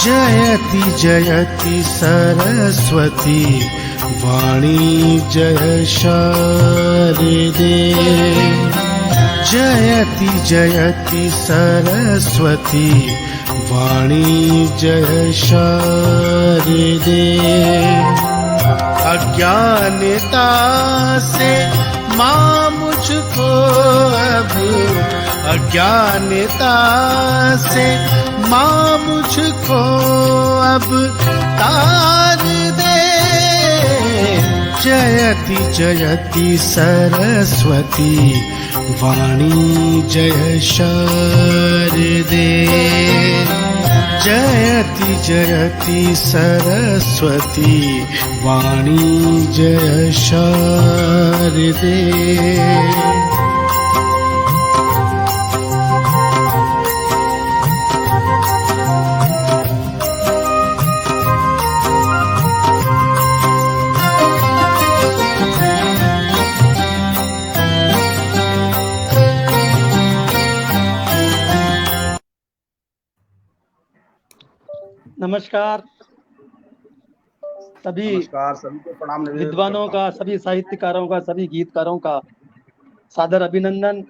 जयति जयति सरस्वती वाणी जय शारदे। जयति जयति सरस्वती वाणी जय शारदे। अज्ञानता से माँ मुझको अब, अज्ञानता से माँ मुझको अब तार दे। जयति जयति सरस्वती वाणी जय शारदे। जयति जयति सरस्वती वाणी जय शारदे। नमस्कार सभी को प्रणाम विद्वानों का, सभी साहित्यकारों का, सभी गीतकारों का सादर अभिनंदन,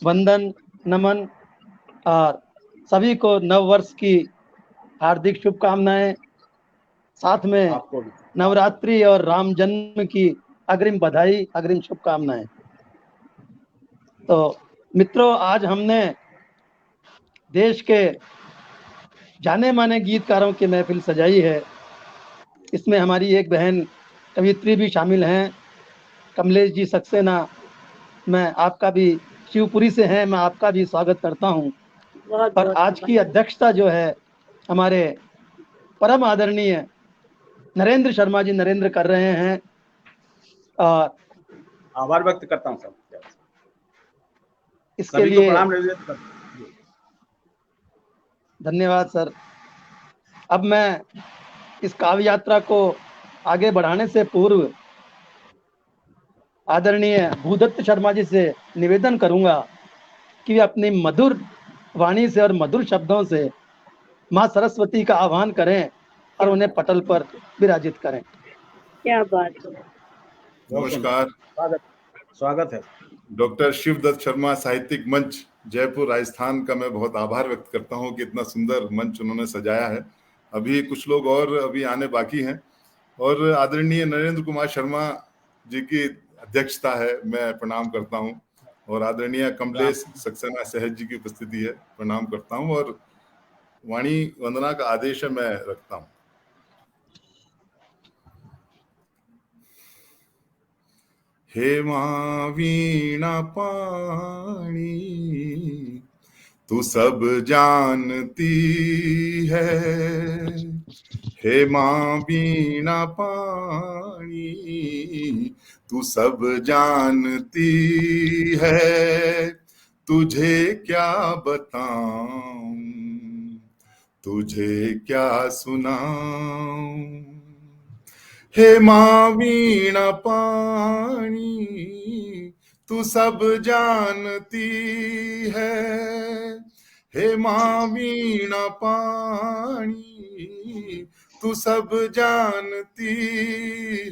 वंदन, नमन और सभी को नव वर्ष की हार्दिक शुभकामनाएं, साथ में नवरात्रि और राम जन्म की अग्रिम बधाई, अग्रिम शुभकामनाएं। तो मित्रों, आज हमने देश के जाने माने गीतकारों की महफिल सजाई है। इसमें हमारी एक बहन कवित्री भी शामिल हैं, कमलेश जी सक्सेना। मैं आपका भी, शिवपुरी से हैं, मैं आपका भी स्वागत करता हूं। और आज की अध्यक्षता जो है हमारे परम आदरणीय नरेंद्र शर्मा जी नरेंद्र कर रहे हैं, और आभार व्यक्त करता हूं सर। इसके लिए प्रणाम। धन्यवाद सर। अब मैं इस काव्य यात्रा को आगे बढ़ाने से पूर्व आदरणीय भूदत्त शर्मा जी से निवेदन करूंगा कि वे अपनी मधुर वाणी से और मधुर शब्दों से मां सरस्वती का आह्वान करें और उन्हें पटल पर विराजित करें। क्या बात है। नमस्कार, स्वागत है। डॉक्टर शिवदत्त शर्मा साहित्यिक मंच जयपुर राजस्थान का मैं बहुत आभार व्यक्त करता हूं कि इतना सुंदर मंच उन्होंने सजाया है। अभी कुछ लोग और अभी आने बाकी हैं, और आदरणीय नरेंद्र कुमार शर्मा जी की अध्यक्षता है, मैं प्रणाम करता हूं। और आदरणीय कमलेश सक्सेना सहज जी की उपस्थिति है, प्रणाम करता हूं। और वाणी वंदना का आदेश है, मैं रखता हूं। हे मां वीणा पाणी तू सब जानती है। हे मां वीणा पाणी तू सब जानती है। तुझे क्या बताऊं, तुझे क्या सुनाऊं। हे मां वीणा पाणी तू सब जानती है। हे मां वीणा पाणी तू सब जानती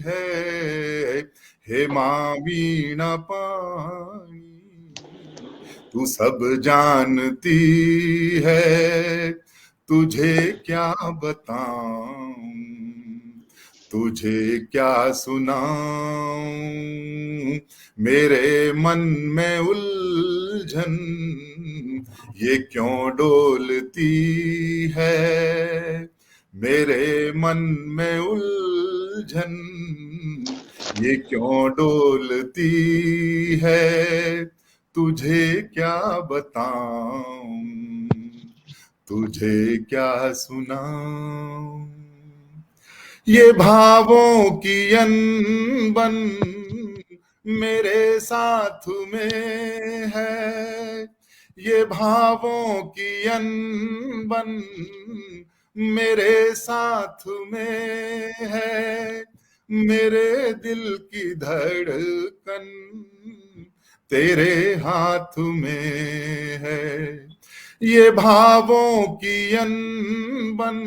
है। हे मां वीणा पाणी तू सब जानती है। तुझे क्या बताऊं, तुझे क्या सुनाऊं। मेरे मन में उलझन ये क्यों डोलती है। मेरे मन में उलझन ये क्यों डोलती है। तुझे क्या बताऊं, तुझे क्या सुनाऊं। ये भावों की अनबन मेरे साथ में है। ये भावों की अनबन मेरे साथ में है। मेरे दिल की धड़कन तेरे हाथ में है। ये भावों की अनबन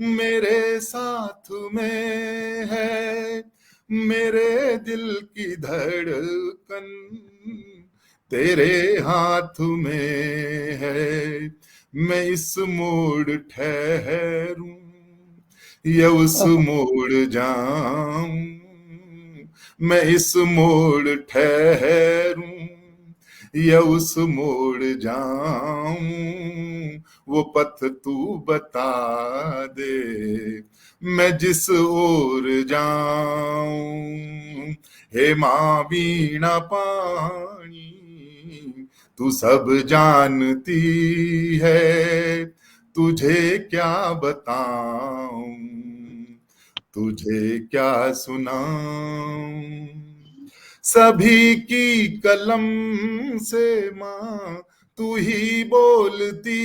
मेरे साथ में है, मेरे दिल की धड़कन तेरे हाथ में है। मैं इस मोड़ ठहरूं या उस मोड़ जाऊं, मैं इस मोड़ ठहरूं या उस मोड़ जाऊं, वो पथ तू बता दे मैं जिस ओर जाऊं। हे माँ वीणा पाणी तू सब जानती है, तुझे क्या बताऊं, तुझे क्या सुनाऊं। सभी की कलम से माँ तू ही बोलती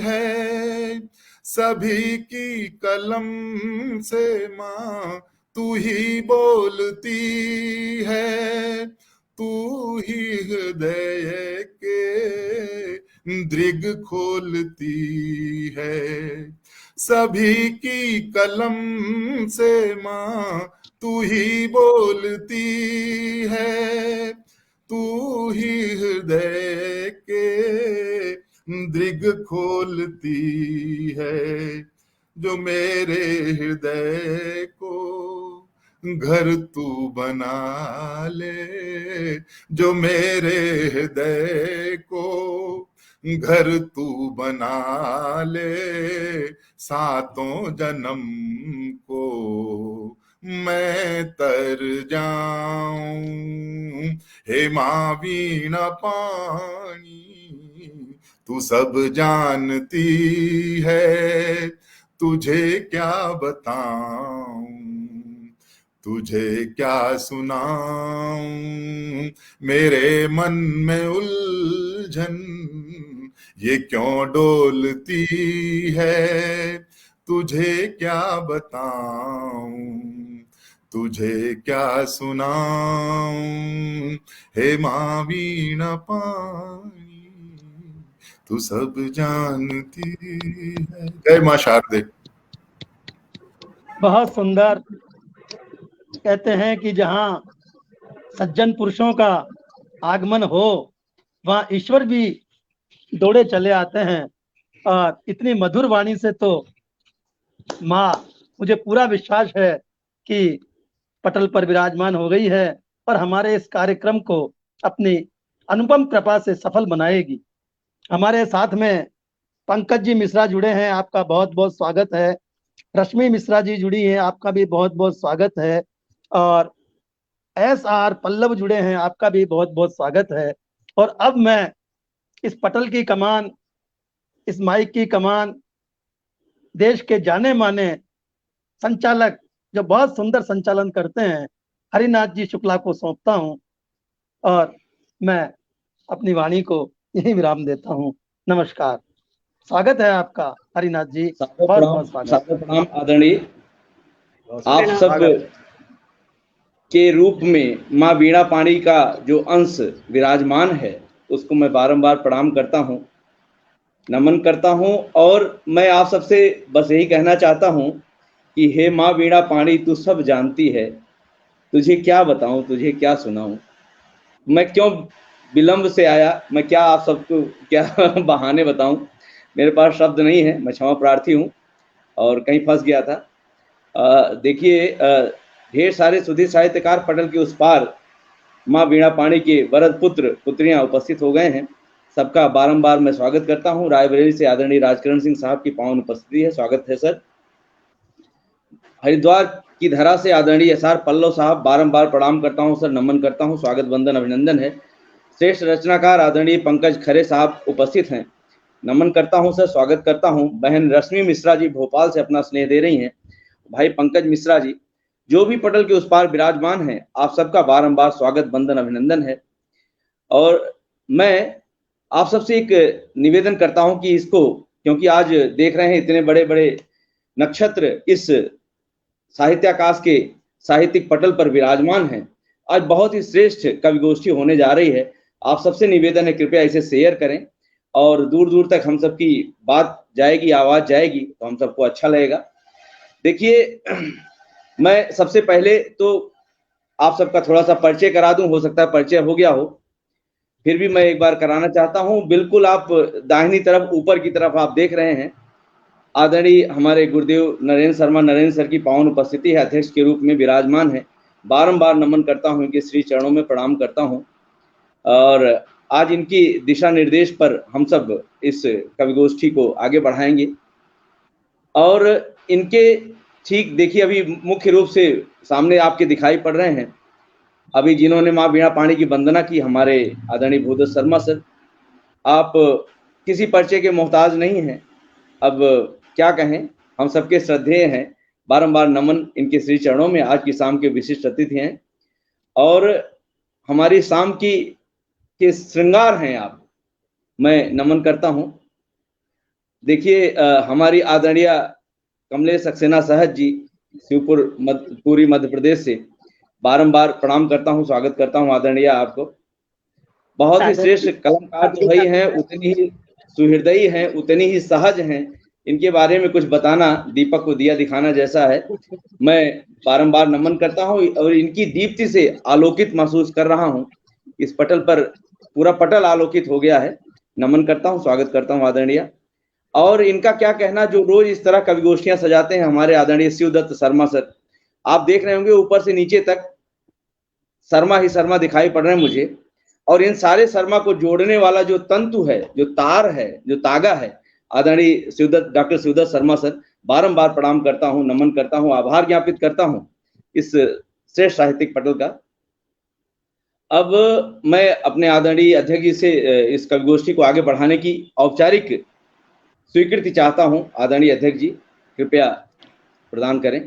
है, सभी की कलम से माँ तू ही बोलती है, तू ही हृदय के दृग खोलती है। सभी की कलम से माँ तू ही बोलती है, तू ही हृदय के दृग खोलती है। जो मेरे हृदय को घर तू बना ले, जो मेरे हृदय को घर तू बना ले, सातों जन्म को मैं तर जाऊं। हे माँ वीणा पाणी तू सब जानती है, तुझे क्या बताऊं, तुझे क्या सुनाऊं। मेरे मन में उलझन ये क्यों डोलती है, तुझे क्या बताऊं, तुझे क्या सुनाऊं। हे माँ वीणा पाणी तू सब जानती है। जय माँ शारदे। बहुत सुंदर। कहते हैं कि जहाँ सज्जन पुरुषों का आगमन हो वहाँ ईश्वर भी दौड़े चले आते हैं। और इतनी मधुर वाणी से तो माँ मुझे पूरा विश्वास है कि पटल पर विराजमान हो गई है और हमारे इस कार्यक्रम को अपनी अनुपम कृपा से सफल बनाएगी। हमारे साथ में पंकज जी मिश्रा जुड़े हैं, आपका बहुत बहुत स्वागत है। रश्मि मिश्रा जी जुड़ी हैं, आपका भी बहुत बहुत स्वागत है। और SR पल्लव जुड़े हैं, आपका भी बहुत बहुत स्वागत है। और अब मैं इस पटल की कमान, इस माइक की कमान देश के जाने माने संचालक जो बहुत सुंदर संचालन करते हैं हरिनाथ जी शुक्ला को सौंपता हूं और मैं अपनी वाणी को यही विराम देता हूं। नमस्कार, स्वागत है आपका हरिनाथ जी, बहुत बहुत स्वागत। सादर प्रणाम आदरणीय। आप सब के रूप में माँ वीणा पाणी का जो अंश विराजमान है उसको मैं बारंबार प्रणाम करता हूँ, नमन करता हूँ। और मैं आप सबसे बस यही कहना चाहता हूँ कि हे माँ वीणा पाणी तू सब जानती है, तुझे क्या बताऊँ, तुझे क्या सुनाऊँ। मैं क्यों विलंब से आया, मैं क्या आप सबको क्या बहाने बताऊं, मेरे पास शब्द नहीं है, मैं क्षमा प्रार्थी हूं और कहीं फंस गया था। देखिए, ढेर सारे सुधीर साहित्यकार पटल के उस पार माँ वीणा पाणी के वरद पुत्र पुत्रियां उपस्थित हो गए हैं। सबका बारंबार मैं स्वागत करता हूं। रायबरेली से आदरणीय राजकरण सिंह साहब की पावन उपस्थिति है, स्वागत है सर। हरिद्वार की धरा से आदरणीय SR पल्लव साहब, बारंबार प्रणाम करता हूं सर, नमन करता हूं, स्वागत वंदन अभिनंदन है। श्रेष्ठ रचनाकार आदरणीय पंकज खरे साहब उपस्थित हैं, नमन करता हूं सर, स्वागत करता हूं। बहन रश्मि मिश्रा जी भोपाल से अपना स्नेह दे रही हैं। भाई पंकज मिश्रा जी, जो भी पटल के उस पार विराजमान हैं, आप सबका बारंबार स्वागत वंदन अभिनंदन है। और मैं आप सबसे एक निवेदन करता हूं कि इसको, क्योंकि आज देख रहे हैं इतने बड़े बड़े नक्षत्र इस साहित्याकाश के साहित्यिक पटल पर विराजमान हैं, आज बहुत ही श्रेष्ठ कवि गोष्ठी होने जा रही है। आप सबसे निवेदन है कृपया इसे शेयर करें और दूर दूर तक हम सबकी बात जाएगी, आवाज जाएगी, तो हम सबको अच्छा लगेगा। देखिए, मैं सबसे पहले तो आप सबका थोड़ा सा परिचय करा दूं, हो सकता है परिचय हो गया हो, फिर भी मैं एक बार कराना चाहता हूं। बिल्कुल आप दाहिनी तरफ ऊपर की तरफ आप देख रहे हैं, आदरणीय हमारे गुरुदेव नरेंद्र शर्मा, नरेंद्र सर की पावन उपस्थिति है, अध्यक्ष के रूप में विराजमान है। बारंबार नमन करता हूं, इनके श्री चरणों में प्रणाम करता हूं। और आज इनकी दिशा निर्देश पर हम सब इस कवि गोष्ठी को आगे बढ़ाएंगे। और इनके ठीक देखिए, अभी मुख्य रूप से सामने आपके दिखाई पड़ रहे हैं, अभी जिन्होंने माँ वीणा पाणी की वंदना की, हमारे आदरणीय भूदत्त शर्मा सर। आप किसी परिचय के मोहताज नहीं हैं, अब क्या कहें, हम सबके श्रद्धेय हैं। बारंबार नमन इनके श्री चरणों में। आज की शाम के विशिष्ट अतिथि हैं और हमारी शाम की के श्रृंगार हैं आप, मैं नमन करता हूं। देखिए, हमारी आदरणीय कमलेश सक्सेना सहज जी, शिवपुर पूरी मध्य प्रदेश से, बारंबार प्रणाम करता हूं, स्वागत करता हूं आदरणीय आपको। बहुत ही श्रेष्ठ कलाकार तो वही हैं, उतनी ही सुहृदयी हैं, उतनी ही सहज हैं। इनके बारे में कुछ बताना दीपक को दिया दिखाना जैसा है। मैं बारंबार नमन करता हूं और इनकी दीप्ति से आलोकित महसूस कर रहा हूं। इस पटल पर पूरा पटल आलोकित हो गया है। नमन करता हूं, स्वागत करता हूं आदरणीय। और इनका क्या कहना, जो रोज इस तरह कवि गोष्ठियां सजाते हैं, हमारे आदरणीय शिवदत्त शर्मा सर। आप देख रहे होंगे ऊपर से नीचे तक शर्मा ही शर्मा दिखाई पड़ रहे हैं मुझे। और इन सारे शर्मा को जोड़ने वाला जो तंतु है, जो तार है, जो तागा है, आदरणीय शिवदत्त, डॉक्टर शिवदत्त शर्मा सर। बारंबार प्रणाम करता हूं, नमन करता हूं, आभार ज्ञापित करता हूं इस श्रेष्ठ साहित्यिक पटल का। अब मैं अपने आदरणीय अध्यक्ष जी से इस कवि गोष्ठी को आगे बढ़ाने की औपचारिक स्वीकृति चाहता हूं। आदरणीय अध्यक्ष जी कृपया प्रदान करें।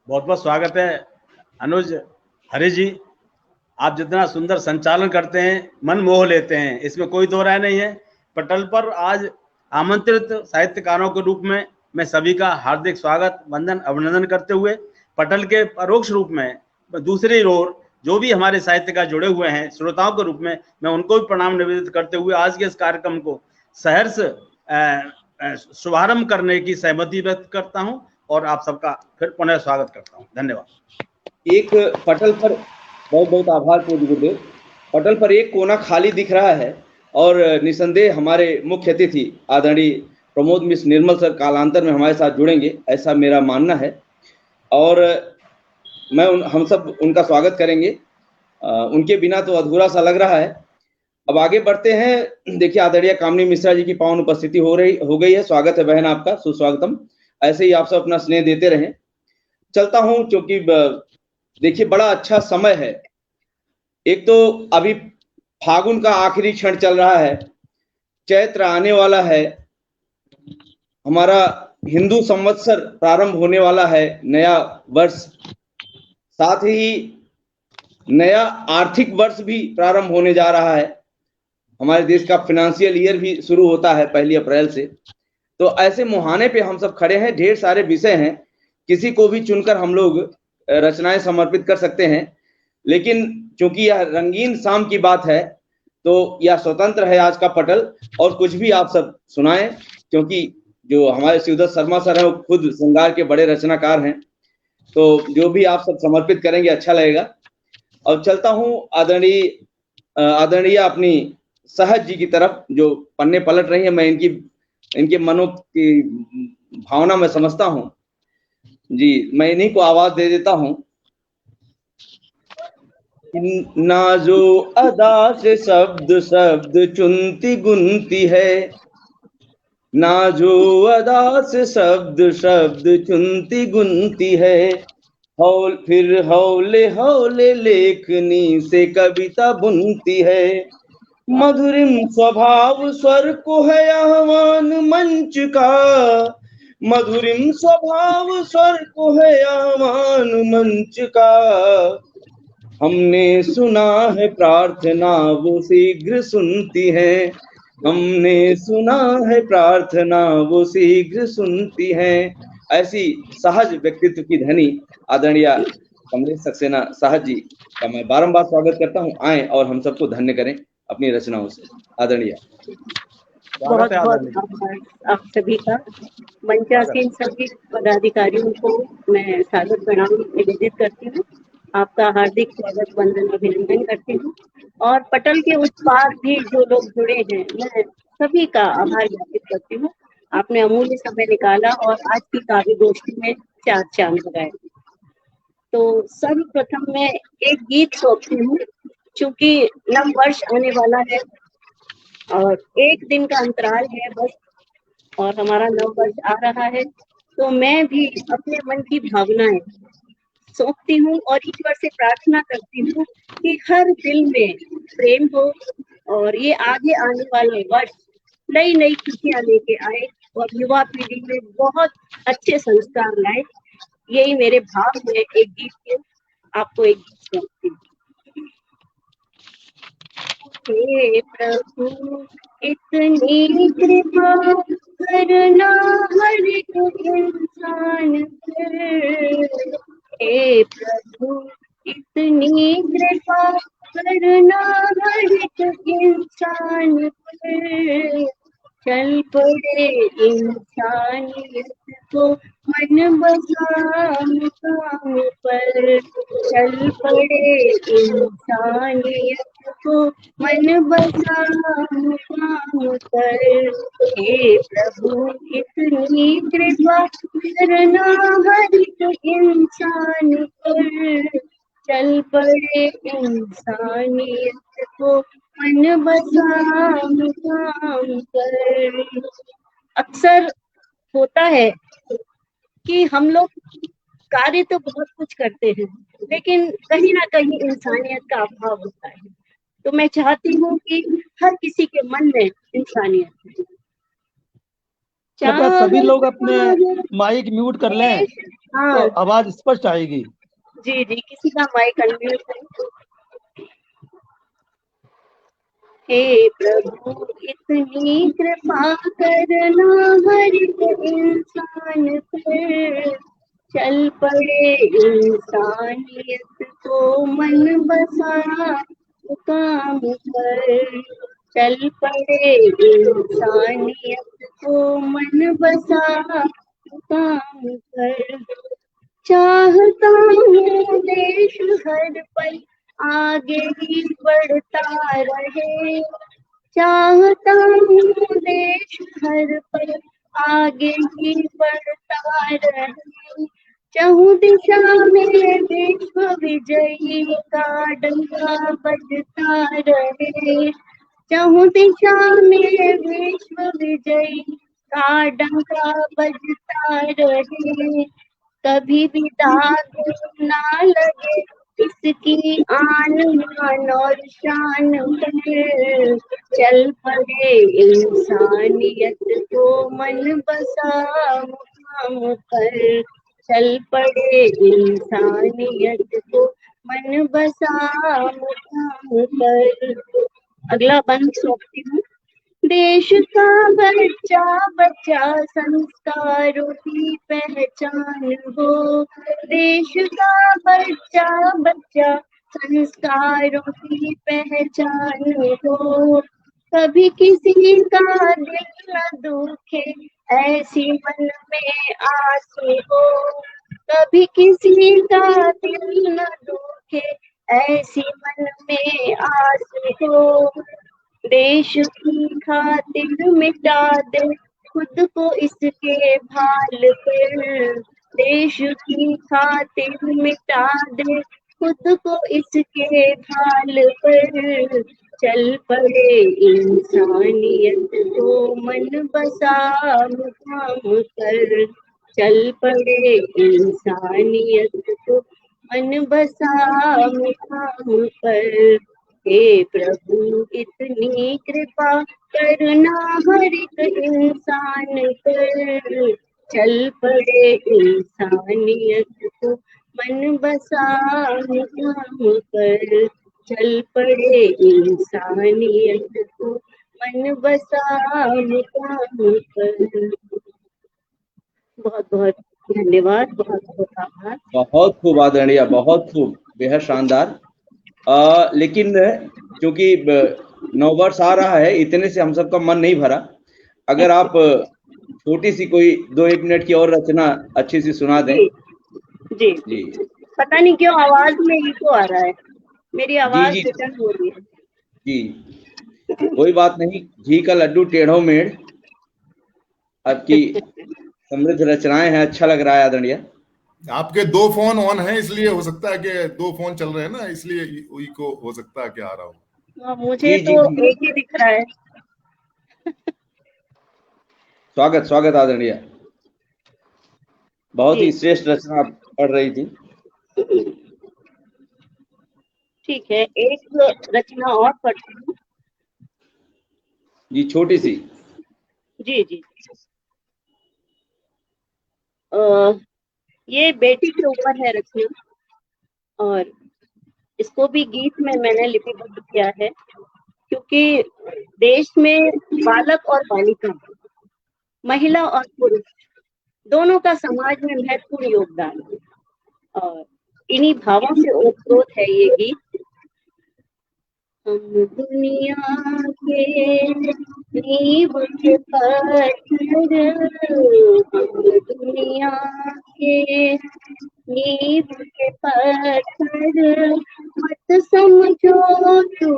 बहुत बहुत स्वागत है अनुज हरि जी। आप जितना सुंदर संचालन करते हैं, मन मोह लेते हैं, इसमें कोई दो राय नहीं है। पटल पर आज आमंत्रित साहित्यकारों के रूप में मैं सभी का हार्दिक स्वागत, वंदन, अभिनंदन करते हुए पटल के परोक्ष रूप में दूसरी ओर जो भी हमारे साहित्यकार जुड़े हुए हैं श्रोताओं के रूप में, मैं उनको भी प्रणाम निवेदित करते हुए आज के इस कार्यक्रम को सहर्ष शुभारंभ करने की सहमति व्यक्त करता हूं और आप सबका फिर पुनः स्वागत करता हूं। धन्यवाद। एक पटल पर बहुत बहुत आभार पूज्य गुरुदेव। पटल पर एक कोना खाली दिख रहा है और निसंदेह हमारे मुख्य अतिथि आदरणीय प्रमोद मिश्र निर्मल सर कालांतर में हमारे साथ जुड़ेंगे, ऐसा मेरा मानना है। और हम सब उनका स्वागत करेंगे। उनके बिना तो अधूरा सा लग रहा है। अब आगे बढ़ते हैं। देखिए, आदरणीय कामनी मिश्रा जी की पावन उपस्थिति हो गई है। स्वागत है बहन आपका, सुस्वागतम। ऐसे ही आप सब अपना स्नेह देते रहें। चलता हूं, क्योंकि देखिए बड़ा अच्छा समय है। एक तो अभी फागुन का आखिरी क्षण चल रहा है, चैत्र आने वाला है, हमारा हिंदू संवत्सर प्रारंभ होने वाला है, नया वर्ष, साथ ही नया आर्थिक वर्ष भी प्रारंभ होने जा रहा है। हमारे देश का फाइनेंशियल ईयर भी शुरू होता है 1 अप्रैल से। तो ऐसे मुहाने पे हम सब खड़े हैं। ढेर सारे विषय हैं, किसी को भी चुनकर हम लोग रचनाएं समर्पित कर सकते हैं, लेकिन चूंकि यह रंगीन शाम की बात है तो यह स्वतंत्र है आज का पटल। और कुछ भी आप सब सुनाएं, क्योंकि जो हमारे शिवदत्त शर्मा सर हैं वो खुद श्रृंगार के बड़े रचनाकार हैं, तो जो भी आप सब समर्पित करेंगे अच्छा लगेगा। और चलता हूं आदरणीय अपनी सहज जी की तरफ, जो पन्ने पलट रही है। मैं इनके मनो की भावना में समझता हूं जी, मैं इन्हीं को आवाज दे देता हूं। नाजो अदा से शब्द शब्द चुनती गुनती है, नाजो अदा से शब्द शब्द चुनती गुनती है, फिर हौले हौले लेखनी से कविता बुनती है, मधुरिम स्वभाव स्वर को है आह्वान मंच का, मधुरिम स्वभाव स्वर को है आह्वान मंच का, हमने सुना है प्रार्थना वो शीघ्र सुनती है, हमने सुना है प्रार्थना वो शीघ्र सुनती है। ऐसी सहज व्यक्तित्व की धनी आदरणीय कमलेश सक्सेना साहब जी का मैं बारंबार स्वागत करता हूं। आए और हम सबको धन्य करें अपनी रचनाओं से। आदरणीय। बहुत बहुत आभार आप सभी का। मंचासीन सभी पदाधिकारियों को मैं सादर प्रणाम निवेदित करती हूँ। आपका हार्दिक स्वागत, वंदन, अभिनंदन करती हूँ। और पटल के उस पार भी जो लोग जुड़े हैं, मैं सभी का आभार ज्ञापित करती हूँ। आपने अमूल्य समय निकाला और आज की काव्य गोष्ठी में 4 चांद लगाए। तो सर्वप्रथम मैं एक गीत सौंपती हूँ, चूंकि नव वर्ष आने वाला है और एक दिन का अंतराल है बस, और हमारा नव वर्ष आ रहा है, तो मैं भी अपने मन की भावनाएं सौंपती हूँ और ईश्वर से प्रार्थना करती हूँ कि हर दिल में प्रेम हो और ये आगे आने वाले वर्ष नई नई खुशियां लेके आए और युवा पीढ़ी में बहुत अच्छे संस्कार लाए। यही मेरे भाव है एक गीत के। आपको एक गीत सौंपती हूँ। हे प्रभु इतनी कृपा करना हर एक इंसान पर। हे प्रभु इतनी कृपा करना हर एक इंसान पर। चल पड़े इंसानियत को मन बसा मुकाम पर। चल पड़े इंसानियत को मन बसा मुकाम पर। हे प्रभु इतनी कृपा करना हर एक इंसान पर। चल पड़े इंसानियत को मन बसा मुकाम पर। अक्सर होता है कि हम लोग कार्य तो बहुत कुछ करते हैं, लेकिन कहीं ना कहीं इंसानियत का अभाव होता है। तो मैं चाहती हूँ कि हर किसी के मन में इंसानियत है। कृपया सभी लोग अपने माइक म्यूट कर लें, हाँ तो आवाज स्पष्ट आएगी। जी जी, किसी का माइक अनम्यूट करें। हे प्रभु इतनी कृपा करना हर एक इंसान पर। चल पड़े इंसानियत को मन बसा मुकाम पर। चल पड़े इंसानियत को मन बसा मुकाम पर। चाहता हूँ देश हर पल आगे ही बढ़ता रहे। चाहता हूँ देश हर पल आगे ही बढ़ता रहे। चहुँ दिशा में विश्व विजयी का डंका बजता रहे। चहुँ दिशा में विश्व विजयी का डंका बजता रहे। कभी भी दाग ना लगे इसकी आन मान और शान पर। चल पड़े इंसानियत को मन बसा मुकाम पर। चल पड़े इंसानियत को मन बसा मुकाम पर। अगला बंद सौंपती हूँ। देश का बच्चा बच्चा संस्कारों की पहचान हो। देश का बच्चा बच्चा संस्कारों की पहचान हो। कभी किसी का दिल न दुखे ऐसी मन में आस हो। कभी किसी का दिल न दुखे ऐसी मन में आस हो। देश की खातिर मिटा दे खुद को इसके भाल पर। देश की खातिर मिटा दे खुद को इसके भाल पर। चल पड़े इंसानियत को मन बसा मुकाम पर। चल पड़े इंसानियत को मन बसा मुकाम पर। हे प्रभु इतनी कृपा करना हर एक इंसान पर। चल पड़े इंसानियत को मन बसा मुकाम पर। चल पड़े इंसानियत को मन बसा मुकाम पर। बहुत बहुत धन्यवाद, बहुत बहुत आभार। बहुत खूब आदरणीय, बहुत खूब, बेहद शानदार। लेकिन क्योंकि 9 वर्ष आ रहा है, इतने से हम सबका मन नहीं भरा। अगर आप छोटी सी कोई 2-1 मिनट की और रचना अच्छी सी सुना दें। जी जी पता नहीं क्यों आवाज में इको आ रहा है, मेरी आवाज जी रिटर्न हो रही है। जी कोई बात नहीं, घी का लड्डू टेढ़ों मेढ़, आपकी समृद्ध रचनाएं हैं, अच्छा लग रहा है आदरणीय। आपके 2 फोन ऑन है, इसलिए हो सकता है कि 2 फोन चल रहे हैं ना, इसलिए इको हो सकता है कि आ रहा हो। मुझे जी, तो जी। एक ही दिख रहा है। स्वागत स्वागत आदरणीय, बहुत जी। ही श्रेष्ठ रचना आप पढ़ रही थी। ठीक है, एक रचना और पढ़ती हूँ। जी छोटी सी। जी जी ये बेटी के ऊपर है रचना, और इसको भी गीत में मैंने लिपिबद्ध किया है, क्योंकि देश में बालक और बालिका, महिला और पुरुष दोनों का समाज में महत्वपूर्ण योगदान है, और इन्हीं भावों से ओतप्रोत है ये गीत। हम दुनिया के नींव के पत्थर, हम दुनिया के नींव के पत्थर, मत समझो तुम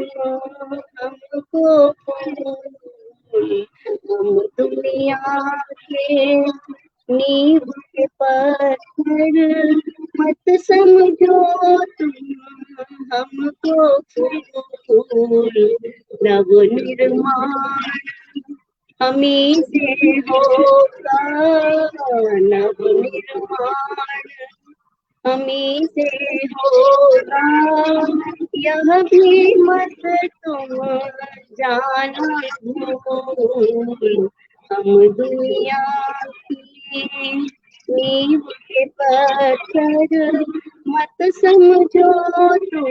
हमको फूल, हम दुनिया के नींव के पत्थर, मत समझो तुम हमको फूल, नव निर्माण हमी से होगा, नव निर्माण हमी से होगा, यह भी मत तुम जाना भूल, हम दुनिया की नींव के पत्थर, मत समझो तुम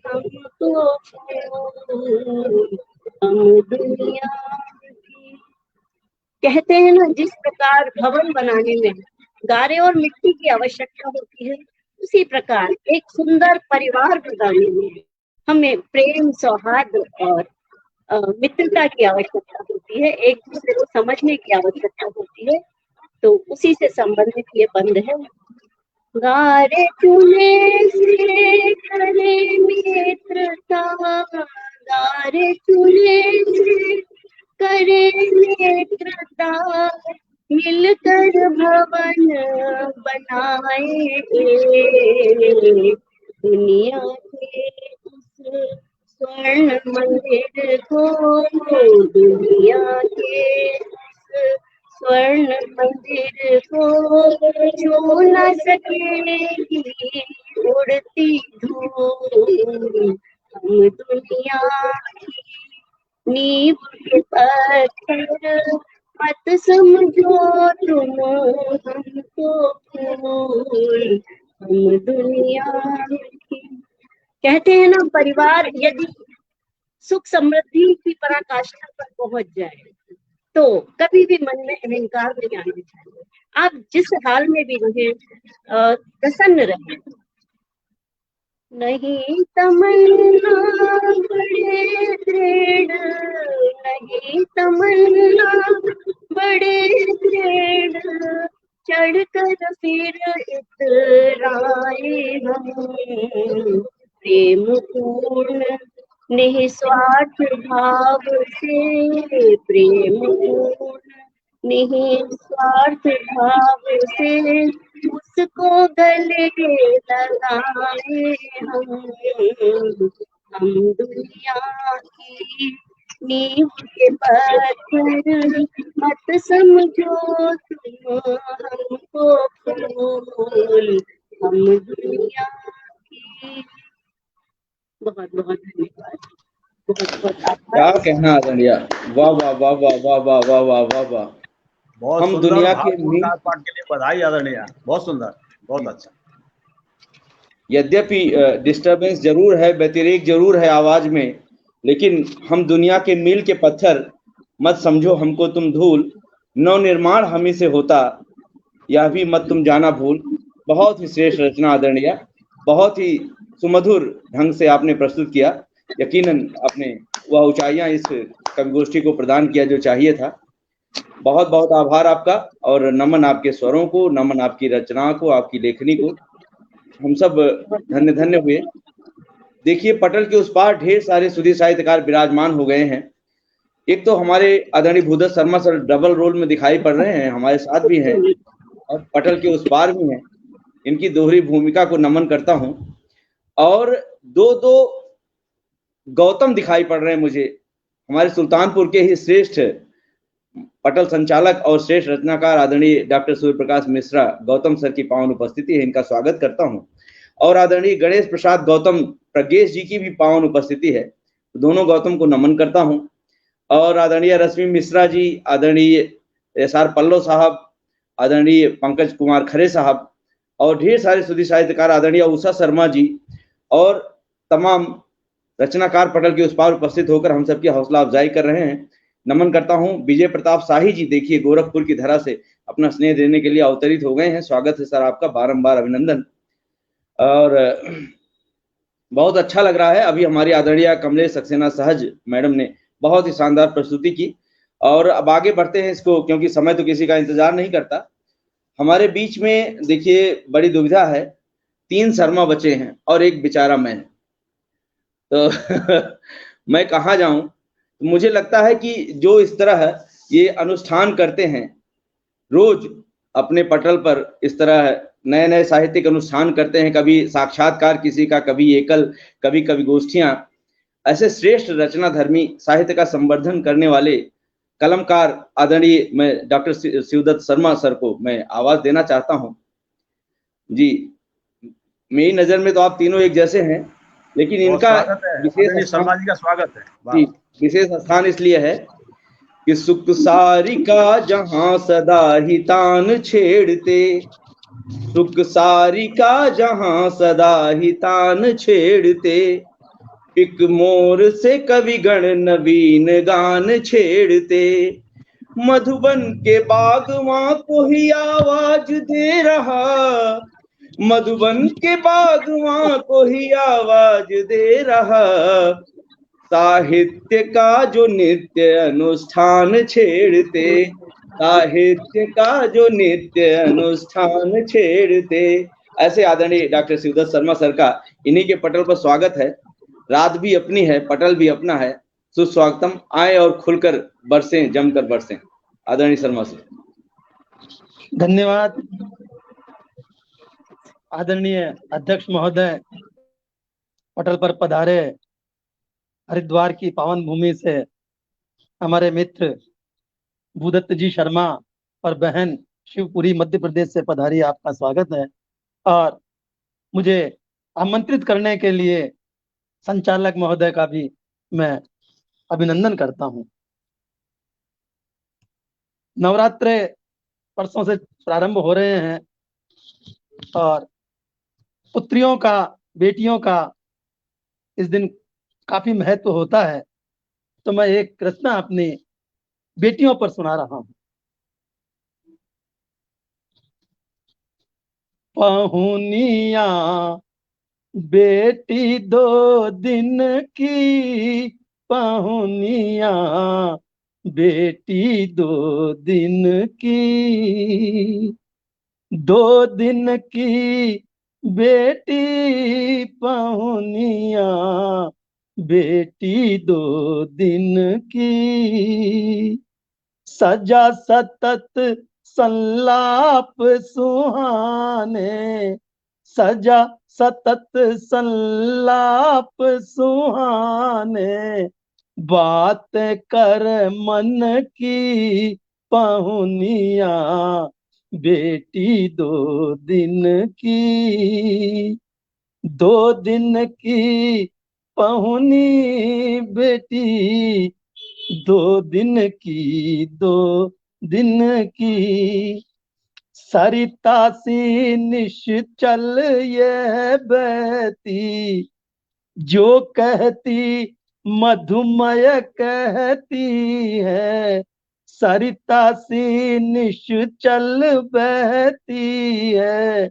हमको फूल, हम दुनिया की। कहते हैं ना, जिस प्रकार भवन बनाने में गारे और मिट्टी की आवश्यकता होती है, उसी प्रकार एक सुंदर परिवार बनाने में हमें प्रेम, सौहार्द और मित्रता की आवश्यकता होती है, एक दूसरे को समझने की आवश्यकता होती है। तो उसी से संबंधित ये बंद है। गारे चूल्हे से करे मित्रता, गारे चूल्हे से करे मित्रता, मिलकर भवन बनाए, दुनिया के उस स्वर्ण मंदिर को, दुनिया के उस स्वर्ण मंदिर को छू न सकेगी उड़ती धूल, हम दुनिया की नींव के पत्थर, मत समझो तुम हमको फूल, हम दुनिया की। कहते हैं ना, परिवार यदि सुख समृद्धि की पराकाष्ठा पर पहुंच जाए तो कभी भी मन में अहंकार नहीं आना चाहिए। आप जिस हाल में भी रहें, प्रसन्न रहें। नहीं तमन्ना बड़े दृढ़, नहीं तमन्ना बड़े दृढ़, चढ़ कर फिर इतराए हम, प्रेम पूर्ण निस्वार्थ भाव से, प्रेम पूर्ण निस्वार्थ भाव से, उसको गले लगाए हम दुनिया की नींव के पत्थर, मत समझो तुम हमको फूल, हम दुनिया की। बहुत बहुत धन्यवाद, बहुत बहुत क्या आभार। कहना आदरणीय, वाह वाह वाह वाह वाह वाह वाह वाह वाह वाह। बहुत हम सुंदर, दुनिया के भावपूर्ण पाठ के लिए बधाई आदरणीय, बहुत सुंदर, बहुत अच्छा। यद्यपि डिस्टरबेंस जरूर है, व्यतिरेक जरूर है आवाज में, लेकिन हम दुनिया के मील के पत्थर, मत समझो हमको तुम धूल, नव निर्माण हमी से होता, यह भी मत तुम जाना भूल। बहुत ही श्रेष्ठ रचना आदरणीय, बहुत ही सुमधुर ढंग से आपने प्रस्तुत किया। यकीनन आपने वह ऊंचाइयां इस कवि गोष्ठी को प्रदान किया जो चाहिए था। बहुत बहुत आभार आपका, और नमन आपके स्वरों को, नमन आपकी रचना को, आपकी लेखनी को। हम सब धन्य धन्य हुए। देखिए, पटल के उस पार ढेर सारे सुधीर साहित्यकार विराजमान हो गए हैं। एक तो हमारे आदरणीय भूदत्त शर्मा सर डबल रोल में दिखाई पड़ रहे हैं, हमारे साथ भी हैं और पटल के उस पार भी हैं। इनकी दोहरी भूमिका को नमन करता हूं। और दो गौतम दिखाई पड़ रहे हैं मुझे, हमारे सुल्तानपुर के ही श्रेष्ठ पटल संचालक और श्रेष्ठ रचनाकार आदरणीय डॉक्टर सूर्य प्रकाश मिश्रा गौतम सर की पावन उपस्थिति है, इनका स्वागत करता हूं। और आदरणीय गणेश प्रसाद गौतम प्रज्ञेश जी की भी पावन उपस्थिति है, दोनों गौतम को नमन करता हूं। और आदरणीय रश्मि मिश्रा जी, आदरणीय SR पल्लव साहब, आदरणीय पंकज कुमार खरे साहब और ढेर सारे सुधीर साहित्यकार, आदरणीय उषा शर्मा जी और तमाम रचनाकार पटल के उस पार उपस्थित होकर हम सबकी हौसला अफजाई कर रहे हैं। नमन करता हूं। विजय प्रताप शाही जी, देखिए गोरखपुर की धरा से अपना स्नेह देने के लिए अवतरित हो गए हैं। स्वागत है सर आपका, बारंबार अभिनंदन। और बहुत अच्छा लग रहा है। अभी हमारी आदरणीय कमलेश सक्सेना सहज मैडम ने बहुत ही शानदार प्रस्तुति की। और अब आगे बढ़ते हैं इसको, क्योंकि समय तो किसी का इंतजार नहीं करता। हमारे बीच में देखिए बड़ी दुविधा है, 3 शर्मा बचे हैं और एक बेचारा मैं, तो मैं कहाँ जाऊं। मुझे लगता है कि जो इस तरह ये अनुष्ठान करते हैं, रोज अपने पटल पर इस तरह नए नए साहित्यिक अनुष्ठान करते हैं, कभी साक्षात्कार किसी का, कभी एकल, कभी कवि गोष्ठियां, ऐसे श्रेष्ठ रचनाधर्मी साहित्य का संवर्धन करने वाले कलमकार आदरणीय मैं डॉक्टर शिवदत्त शर्मा सर को मैं आवाज देना चाहता हूं। जी, मेरी नजर में तो आप तीनों एक जैसे हैं, लेकिन इनका विशेष शर्मा जी का स्वागत है। जी, विशेष स्थान इसलिए है कि सुख सारिका जहां सदा ही तान छेड़ते, सुख सारिका जहां सदा ही तान छेड़ते, पिक मोर से कवि गण नवीन गान छेड़ते, मधुबन के बागवां को ही आवाज दे रहा, मधुबन के बागवां को ही आवाज दे रहा, साहित्य का जो नित्य अनुष्ठान छेड़ते, साहित्य का जो नित्य अनुष्ठान छेड़ते। ऐसे आदरणीय डॉक्टर शिवदत्त शर्मा सर का इन्हीं के पटल पर स्वागत है। रात भी अपनी है, पटल भी अपना है। सुस्वागतम, आए और खुलकर बरसें, जमकर बरसें। आदरणीय शर्मा सर। धन्यवाद आदरणीय अध्यक्ष महोदय, पटल पर पधारे हरिद्वार की पावन भूमि से हमारे मित्र भूदत्त जी शर्मा और बहन शिवपुरी मध्य प्रदेश से पधारी, आपका स्वागत है। और मुझे आमंत्रित करने के लिए संचालक महोदय का भी मैं अभिनंदन करता हूं। नवरात्रे परसों से प्रारंभ हो रहे हैं और पुत्रियों का, बेटियों का इस दिन काफी महत्व होता है, तो मैं एक रचना अपनी बेटियों पर सुना रहा हूं। पहुनिया बेटी 2 दिन की, पहुनिया बेटी 2 दिन की, 2 दिन की बेटी पहुनिया बेटी 2 दिन की, सजा सतत संलाप सुहाने, सजा सतत संलाप सुहाने, बात कर मन की पहुनिया बेटी 2 दिन की, 2 दिन की पहुनी बेटी, 2 दिन की, 2 दिन की, सरिता सी निश्चल ये बहती, जो कहती मधुमय कहती है, सरिता सी निश्चल बहती है,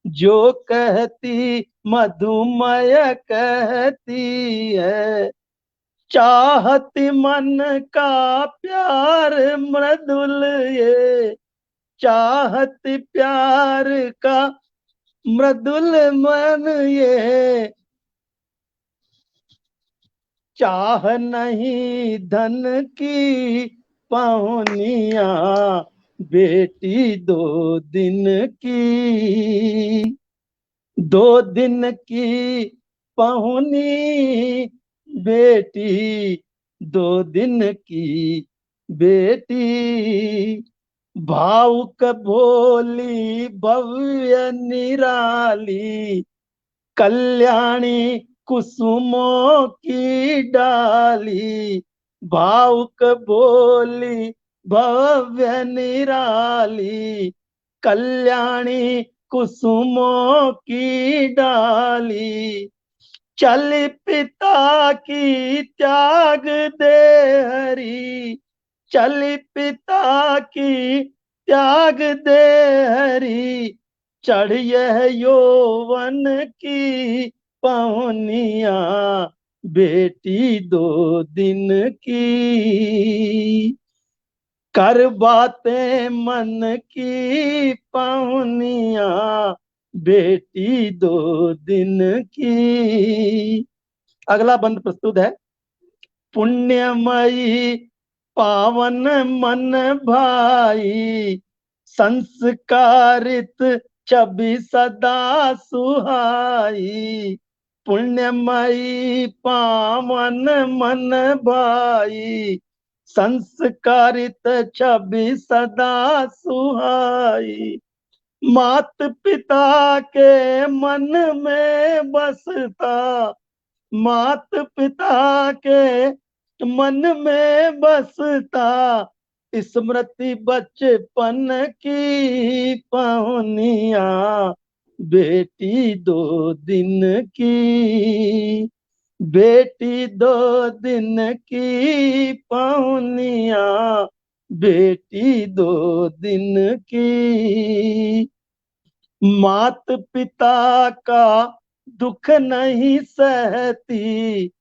जो कहती मधुमय कहती है, चाहत मन का प्यार मृदुल ये, चाहत प्यार का मृदुल मन ये, चाह नहीं धन की पहुनिया, बेटी दो दिन की, दो दिन की पहुनी बेटी, दो दिन की बेटी, भावुक भोली भव्य निराली, कल्याणी कुसुमों की डाली, भावुक भोली भव्य निराली, कल्याणी कुसुमों की डाली, चल पिता की त्याग दे हरी, चल पिता की त्याग दे हरी, चढ़ यह यौवन की पहुनिया, बेटी दो दिन की, कर बातें मन की पहुनिया, बेटी दो दिन की। अगला बंद प्रस्तुत है। पुण्यमयी पावन मन भाई, संस्कारित छवि सदा सुहाई, पुण्यमयी पावन मन भाई, संस्कारित छवि सदा सुहाई, मात पिता के मन में बसता, मात पिता के मन में बसता, स्मृति बचपन की पहुनिया, बेटी दो दिन की, बेटी दो दिन की पहुनिया, बेटी दो दिन की, मात पिता का दुख नहीं सहती,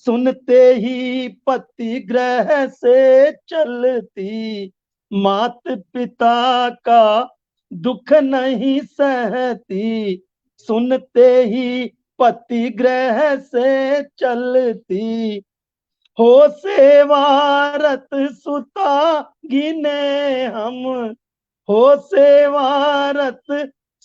सुनते ही पति ग्रह से चलती, मात पिता का दुख नहीं सहती, सुनते ही पति ग्रह से चलती, हो सेवारत सुता गिने हम, हो सेवारत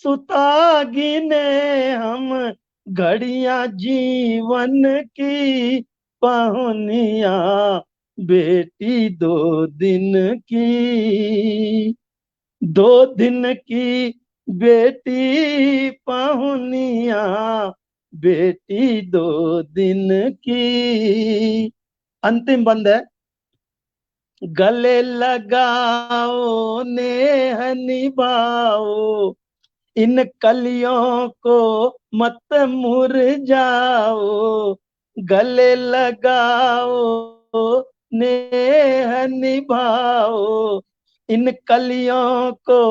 सुता गिने हम, घड़ियां जीवन की पहुनिया, बेटी दो दिन की, दो दिन की बेटी पहुनिया, बेटी दो दिन की। अंतिम बंद है। गले लगाओ नेह निभाओ, इन कलियों को मत मुरझाओ, गले लगाओ नेह निभाओ, इन कलियों को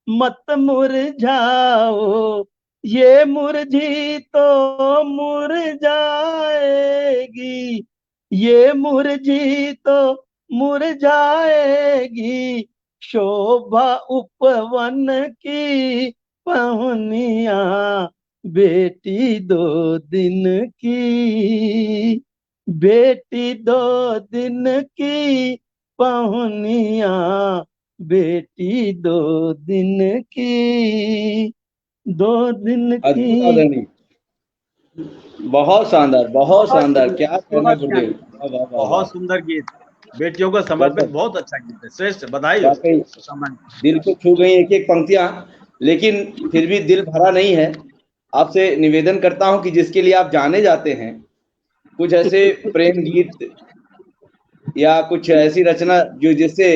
मत मुरझाओ, ये मुरझी तो मुरझाएगी, ये मुरझी तो मुरझाएगी, शोभा उपवन की पहुनिया, बेटी दो दिन की, बेटी दो दिन की पहुनिया, बेटी दो दिन की, दो दिन की। आदरणीय, बहुत शानदार, बहुत शानदार, क्या कहना गुरुदेव, वाह, वाह, वाह, वाह। बहुत सुंदर गीत, बेटियों को समर्पित बहुत अच्छा गीत है, श्रेष्ठ, बधाई हो। वाकई दिल को छू गई एक एक पंक्तियां, लेकिन फिर भी दिल भरा नहीं है। आपसे निवेदन करता हूं कि जिसके लिए आप जाने जाते हैं, कुछ ऐसे प्रेम गीत या कुछ ऐसी रचना जो जिससे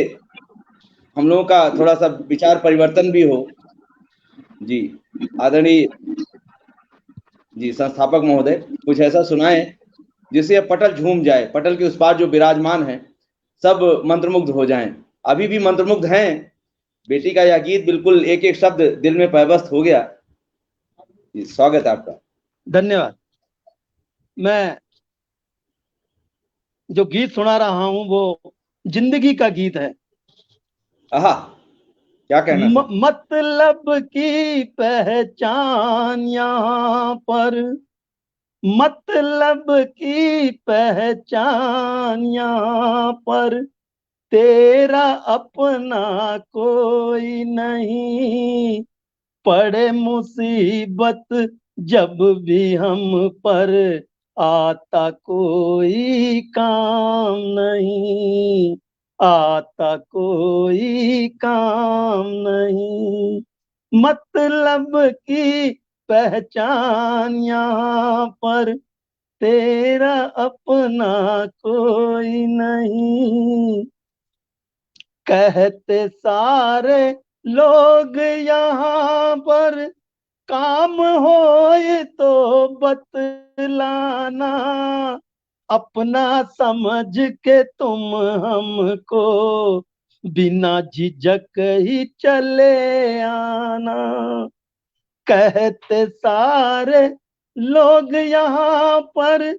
हम लोगों का थोड़ा सा विचार परिवर्तन भी हो। जी आदरणीय जी संस्थापक महोदय, कुछ ऐसा सुनाएं जिससे यह पटल झूम जाए, पटल के उस पार जो विराजमान है सब मंत्रमुग्ध हो जाएं। अभी भी मंत्रमुग्ध हैं। बेटी का यह गीत बिल्कुल एक एक शब्द दिल में पैबस्त हो गया। स्वागत है आपका। धन्यवाद। मैं जो गीत सुना रहा हूं वो जिंदगी का गीत है। आहा, क्या कहना सर। मतलब की पहचान यहाँ पर, मतलब की पहचान यहाँ पर, तेरा अपना कोई नहीं। पड़े मुसीबत जब भी हम पर, आता कोई काम नहीं, आता कोई काम नहीं। मतलब की पहचान यहाँ पर, तेरा अपना कोई नहीं। कहते सारे लोग यहाँ पर, काम होए तो बतलाना। अपना समझ के तुम हमको, बिना झिझक ही चले आना। कहते सारे लोग यहाँ पर,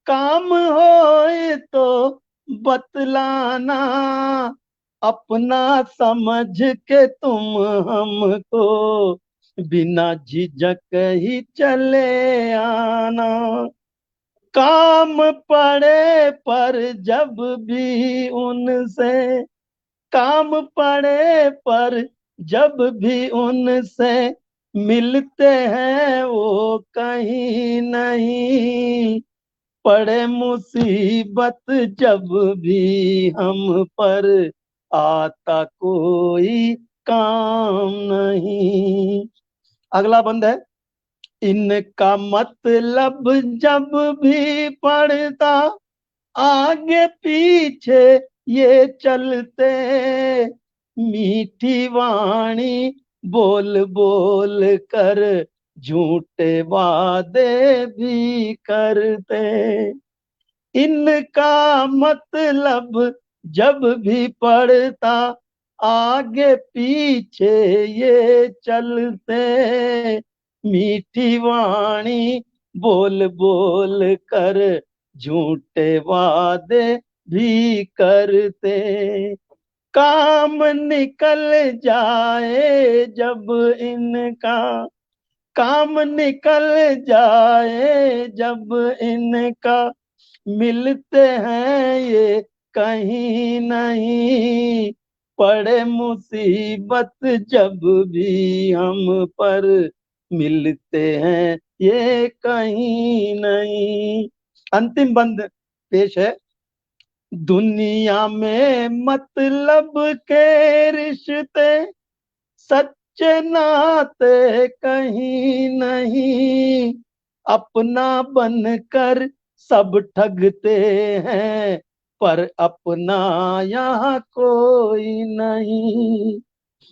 काम होए तो बतलाना। अपना समझ के तुम हमको, बिना झिझक ही चले आना। काम पड़े पर जब भी उनसे, काम पड़े पर जब भी उनसे मिलते हैं वो कहीं नहीं। पड़े मुसीबत जब भी हम पर, आता कोई काम नहीं। अगला बंद है। इनका मतलब जब भी पड़ता, आगे पीछे ये चलते। मीठी वाणी बोल बोल कर, झूठे वादे भी करते। इनका मतलब जब भी पड़ता, आगे पीछे ये चलते। मीठी वाणी बोल बोल कर, झूठे वादे भी करते। काम निकल जाए जब इनका, काम निकल जाए जब इनका, मिलते हैं ये कहीं नहीं। पड़े मुसीबत जब भी हम पर, मिलते हैं ये कहीं नहीं। अंतिम बंद पेश है। दुनिया में मतलब के रिश्ते, सच्चे नाते कहीं नहीं। अपना बनकर सब ठगते हैं, पर अपना यहाँ कोई नहीं।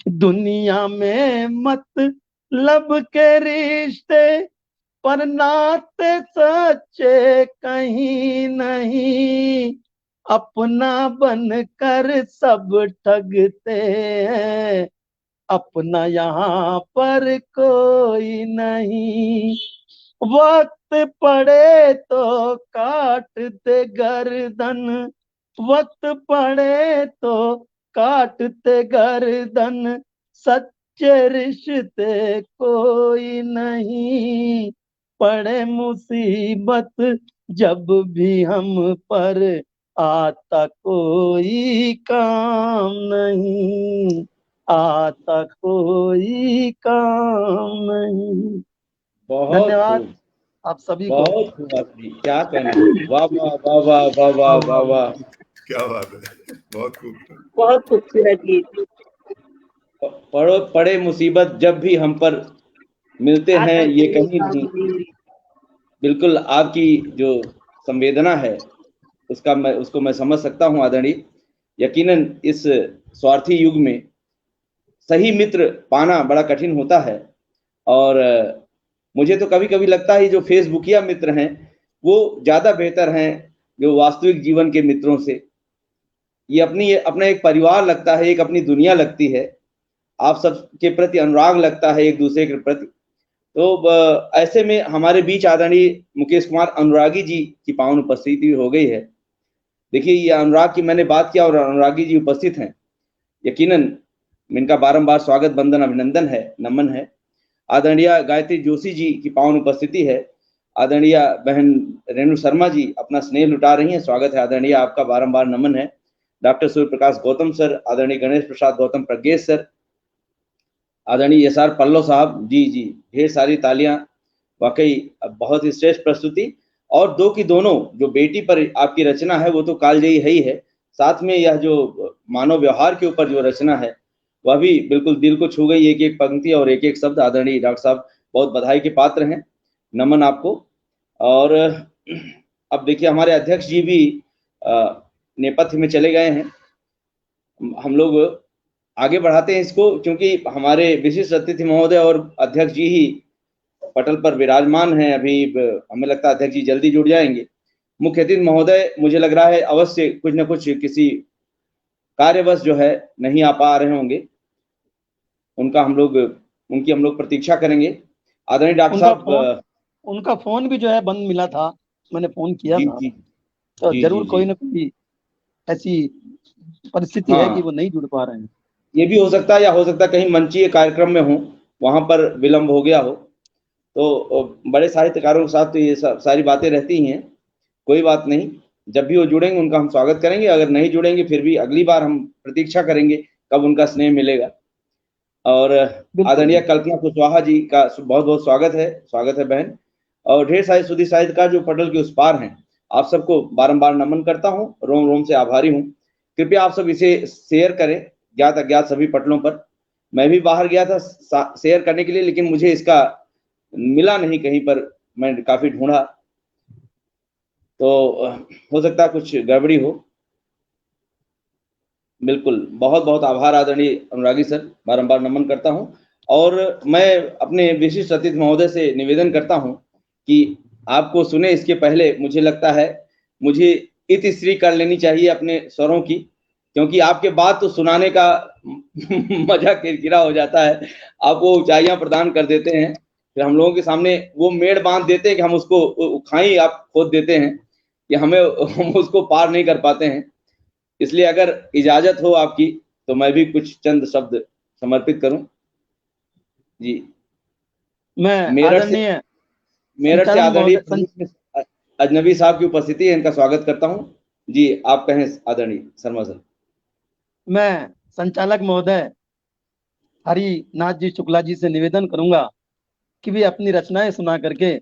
दुनिया में मतलब के रिश्ते, पर नाते सच्चे कहीं नहीं। अपना बनकर सब ठगते हैं, अपना यहाँ पर कोई नहीं। वक्त पड़े तो काट दे गर्दन, वक्त पड़े तो काट दे गर्दन। सच्चे रिश्ते कोई नहीं। पड़े मुसीबत जब भी हम पर, आता कोई काम नहीं, आता कोई काम नहीं। बहुत धन्यवाद खूब, आप सभी को। बहुत खूब आपने, क्या कहना है। वाह वाह वाह वाह वाह वाह वाह वाह। क्या बात है, बहुत खूब। बहुत खूबसूरत गीत। पड़े मुसीबत जब भी हम पर, मिलते हैं आता ये कोई कहीं काम नहीं। नहीं। बिल्कुल आपकी जो संवेदना है उसको मैं समझ सकता हूँ आदरणीय। यकीनन इस स्वार्थी युग में सही मित्र पाना बड़ा कठिन होता है। और मुझे तो कभी कभी लगता है जो फेसबुकिया मित्र हैं वो ज्यादा बेहतर हैं जो वास्तविक जीवन के मित्रों से। ये अपना एक परिवार लगता है, एक अपनी दुनिया लगती है, आप सबके प्रति अनुराग लगता है एक दूसरे के प्रति। तो ऐसे में हमारे बीच आदरणीय मुकेश कुमार अनुरागी जी की पावन उपस्थिति हो गई है। देखिए ये अनुराग की मैंने बात किया और अनुरागी जी उपस्थित हैं, यकीनन इनका बारंबार स्वागत, बंदन, अभिनंदन है, नमन है। आदरणीय गायत्री जोशी जी की पावन उपस्थिति है। आदरणीय बहन रेणु शर्मा जी अपना स्नेह लुटा रही हैं, स्वागत है आदरणीय, आपका बारंबार नमन है। डॉक्टर सूर्य प्रकाश गौतम सर, आदरणीय गणेश प्रसाद गौतम प्रज्ञेश सर, आदरणीय एस आर पल्लव साहब, जी जी ढेर सारी तालियां, वाकई बहुत ही श्रेष्ठ प्रस्तुति। और दो की दोनों जो बेटी पर आपकी रचना है वो तो कालजयी है ही है, साथ में यह जो मानव व्यवहार के ऊपर जो रचना है वह भी बिल्कुल दिल को छू गई, एक एक पंक्ति और एक एक शब्द। आदरणीय डॉक्टर साहब बहुत बधाई के पात्र हैं, नमन आपको। और अब देखिए हमारे अध्यक्ष जी भी नेपथ्य में चले गए हैं, हम लोग आगे बढ़ाते हैं इसको, क्योंकि हमारे विशिष्ट अतिथि महोदय और अध्यक्ष जी ही पटल पर विराजमान हैं। अभी हमें लगता है अध्यक्ष जी जल्दी जुड़ जाएंगे। मुख्य अतिथि महोदय मुझे लग रहा है अवश्य कुछ न कुछ किसी कार्यवश जो है नहीं आ पा रहे होंगे, उनकी हम लोग प्रतीक्षा करेंगे। आदरणीय डॉक्टर साहब, उनका फोन भी जो है बंद मिला था, मैंने फोन किया था, तो जरूर कोई ना कोई ऐसी परिस्थिति है कि वो नहीं जुड़ पा रहे हैं। ये भी हो सकता है, या हो सकता है कहीं मंचीय कार्यक्रम में हो, वहां पर विलंब हो गया हो। तो बड़े साहित्यकारों के साथ तो ये सारी बातें रहती ही हैं, कोई बात नहीं, जब भी वो जुड़ेंगे उनका हम स्वागत करेंगे। अगर नहीं जुड़ेंगे फिर भी अगली बार हम प्रतीक्षा करेंगे कब उनका स्नेह मिलेगा। और आदरणीय कल्पना कुशवाहा जी का बहुत बहुत स्वागत है बहन। और ढेर सारे सुधी साहित्यकार जो पटल के उस पार हैं, आप सबको बारंबार नमन करता हूँ, रोम रोम से आभारी हूँ। कृपया आप सब इसे शेयर करें ज्ञात अज्ञात सभी पटलों पर। मैं भी बाहर गया था शेयर करने के लिए, लेकिन मुझे इसका मिला नहीं कहीं पर, मैं काफी ढूंढा, तो हो सकता है कुछ गड़बड़ी हो। बिल्कुल, बहुत बहुत आभार आदरणीय अनुरागी सर, बारंबार नमन करता हूं। और मैं अपने विशिष्ट अतिथि महोदय से निवेदन करता हूं कि आपको सुने इसके पहले मुझे लगता है मुझे इतिश्री कर लेनी चाहिए अपने स्वरों की, क्योंकि आपके बाद तो सुनाने का मजा किरकिरा हो जाता है। आप वो ऊंचाइयां प्रदान कर देते हैं, फिर हम लोगों के सामने वो मेड़ बांध देते हैं कि हम उसको खाई आप खोद देते हैं, कि हम उसको पार नहीं कर पाते हैं। इसलिए अगर इजाजत हो आपकी तो मैं भी कुछ चंद शब्द समर्पित करूं। जी, मैं मेरठ से आदरणीय अजनबी साहब की उपस्थिति है, इनका स्वागत करता हूं। जी आप कहें आदरणीय शर्मा सर। मैं संचालक महोदय हरिनाथ जी शुक्ला जी से निवेदन करूंगा कि भी अपनी रचनाएं सुना करके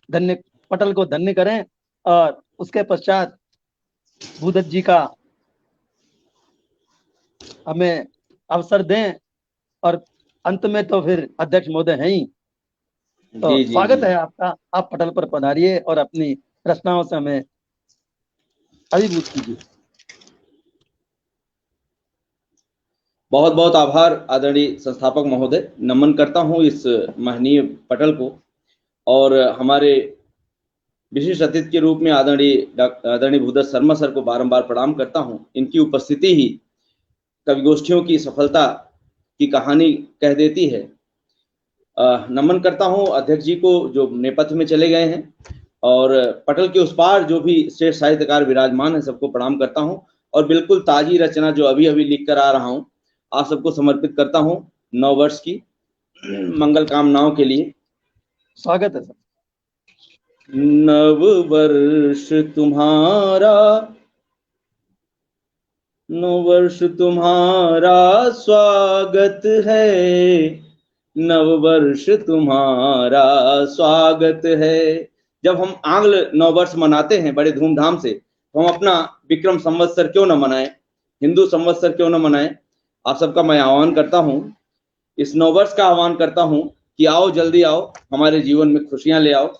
पटल को धन्य करें, और उसके पश्चात भूदत्त जी का हमें अवसर दें, और अंत में तो फिर अध्यक्ष महोदय हैं ही। तो स्वागत है आपका, आप पटल पर पधारिए और अपनी रचनाओं से हमें अभिभूत कीजिए। बहुत बहुत आभार आदरणीय संस्थापक महोदय, नमन करता हूं इस महनीय पटल को। और हमारे विशिष्ट अतिथि के रूप में आदरणीय भूदत्त शर्मा सर को बारंबार प्रणाम करता हूं। इनकी उपस्थिति ही कवि गोष्ठियों की सफलता की कहानी कह देती है। नमन करता हूं अध्यक्ष जी को जो नेपथ्य में चले गए हैं, और पटल के उस पार जो भी श्रेष्ठ साहित्यकार विराजमान है सबको प्रणाम करता हूं। और बिल्कुल ताजी रचना जो अभी अभी लिख कर आ रहा हूं आप सबको समर्पित करता हूं, 9 वर्ष की मंगल कामनाओं के लिए। स्वागत है सर। नव वर्ष तुम्हारा, 9 वर्ष तुम्हारा स्वागत है, 9 वर्ष तुम्हारा स्वागत है। जब हम आंग्ल 9 वर्ष मनाते हैं बड़े धूमधाम से, तो हम अपना विक्रम संवत्सर क्यों न मनाएं, हिंदू संवत्सर क्यों न मनाएं। आप सबका मैं आह्वान करता हूं, इस 9 वर्ष का आह्वान करता हूं कि आओ जल्दी आओ, हमारे जीवन में खुशियां ले आओ।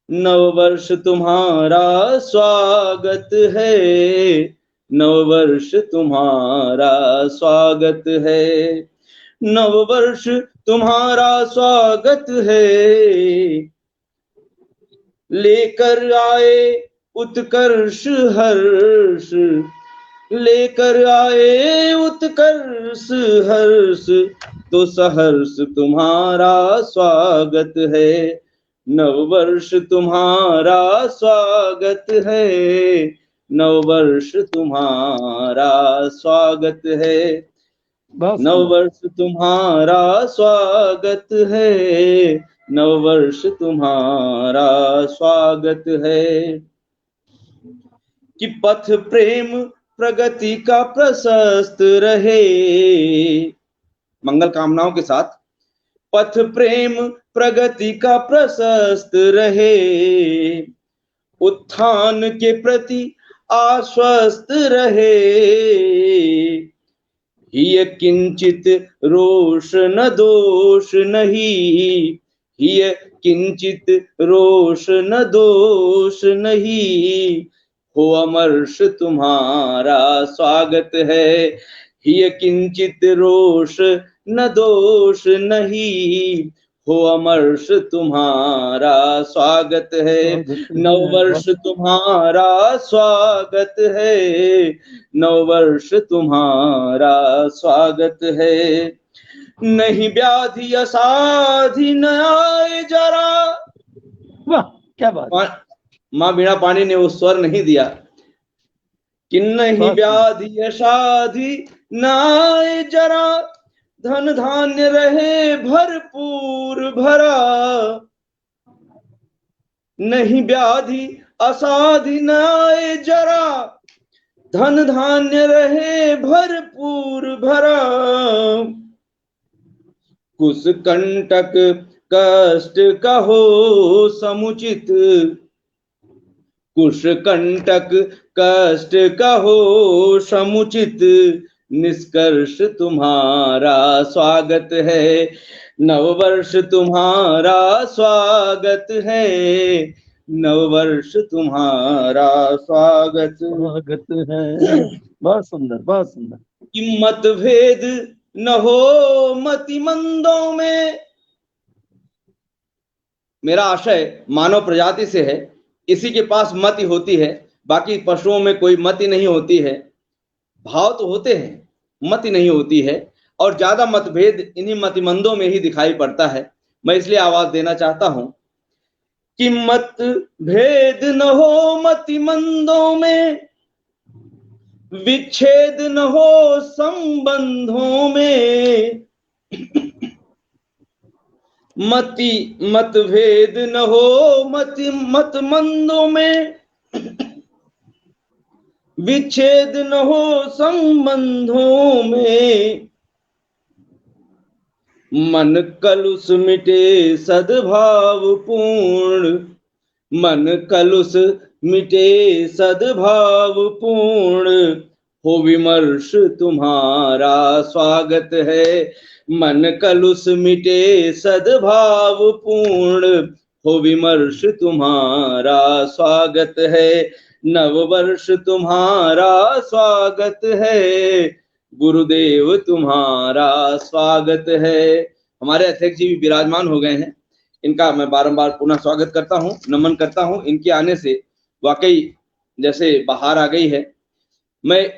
9 वर्ष तुम्हारा स्वागत है, 9 वर्ष तुम्हारा स्वागत है, 9 वर्ष तुम्हारा स्वागत है। लेकर आए उत्कर्ष हर्ष, लेकर आए उत्कर्ष हर्ष, तो सहर्ष तुम्हारा स्वागत है। 9 वर्ष तुम्हारा स्वागत है, नववर्ष तुम्हारा स्वागत है, बस नववर्ष तुम्हारा स्वागत है, नववर्ष तुम्हारा स्वागत है। कि पथ प्रेम प्रगति का प्रशस्त रहे, मंगल कामनाओं के साथ, पथ प्रेम प्रगति का प्रशस्त रहे, उत्थान के प्रति आश्वस्त रहे, हिय किंचित रोष न दोष नहीं, हिय किंचित रोष न दोष नहीं, हो अमर्ष तुम्हारा स्वागत है, हिय किंचित रोष न दोष नहीं, हो अमर्ष तुम्हारा स्वागत है, नववर्ष तुम्हारा स्वागत है, नववर्ष तुम्हारा स्वागत है। नहीं व्याधि असाधि न आए जरा, वाह क्या बात। माँ वीणा पानी ने वो स्वर नहीं दिया कि नहीं व्याधि असाधि न आए जरा, धन धान्य रहे भरपूर भरा, नहीं व्याधि असाधि न आए जरा, धन धान्य रहे भरपूर भरा, कुछ कंटक कष्ट कहो समुचित, कुश कंटक कष्ट कहो समुचित, निष्कर्ष तुम्हारा स्वागत है, नववर्ष तुम्हारा स्वागत है, नववर्ष तुम्हारा स्वागत है। बहुत सुंदर बहुत सुंदर। कि मतभेद न हो मति मंदों में, मेरा आशय मानव प्रजाति से है, इसी के पास मति होती है, बाकी पशुओं में कोई मति नहीं होती है, भाव तो होते हैं, मति नहीं होती है, और ज्यादा मतभेद इन्हीं मतिमंदों में ही दिखाई पड़ता है। मैं इसलिए आवाज देना चाहता हूं कि मत भेद न हो मतिमंदों में, विच्छेद न हो संबंधों में, मतभेद न हो मतमंदों में, विच्छेद न हो संबंधों में, मन कलुष मिटे सद्भाव पूर्ण, मन कलुष मिटे सद्भाव पूर्ण, हो विमर्श तुम्हारा स्वागत है, मन कलुष मिटे सद्भाव पूर्ण, हो विमर्श तुम्हारा स्वागत है, नववर्ष तुम्हारा स्वागत है, गुरुदेव तुम्हारा स्वागत है। हमारे अध्यक्ष जी भी विराजमान हो गए हैं, इनका मैं बारंबार पुनः स्वागत करता हूं, नमन करता हूं। इनके आने से वाकई जैसे बाहर आ गई है। मैं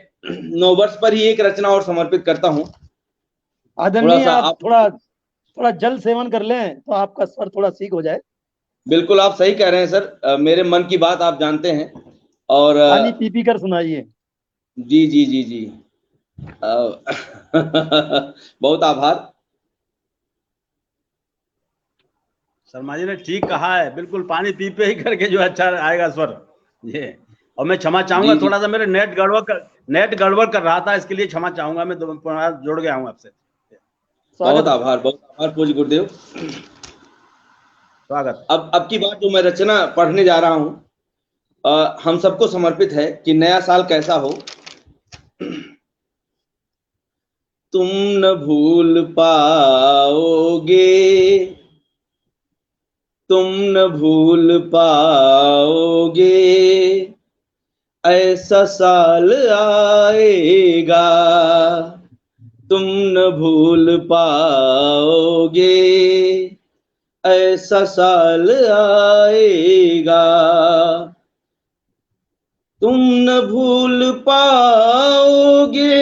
9 वर्ष पर ही एक रचना और समर्पित करता हूं। आदरणीय आप थोड़ा जल सेवन कर लें तो आपका स्वर थोड़ा ठीक हो जाए। बिल्कुल आप सही कह रहे हैं सर, मेरे मन की बात आप जानते हैं, और पानी पी पी कर सुनाइए। जी जी जी जी बहुत आभार। शर्मा जी ने ठीक कहा है, बिल्कुल पानी पी पे ही करके जो अच्छा आएगा स्वर ये। और मैं क्षमा चाहूंगा, थोड़ा सा मेरे नेट गड़बड़ कर रहा था, इसके लिए क्षमा चाहूंगा। मैं जुड़ गया हूँ आपसे। बहुत आभार पूज्य गुरुदेव। स्वागत। अब की बात जो मैं रचना पढ़ने जा रहा हूँ, हम सबको समर्पित है कि नया साल कैसा हो। तुम न भूल पाओगे, तुम न भूल पाओगे, ऐसा साल आएगा, तुम न भूल पाओगे, ऐसा साल आएगा, तुम न भूल पाओगे,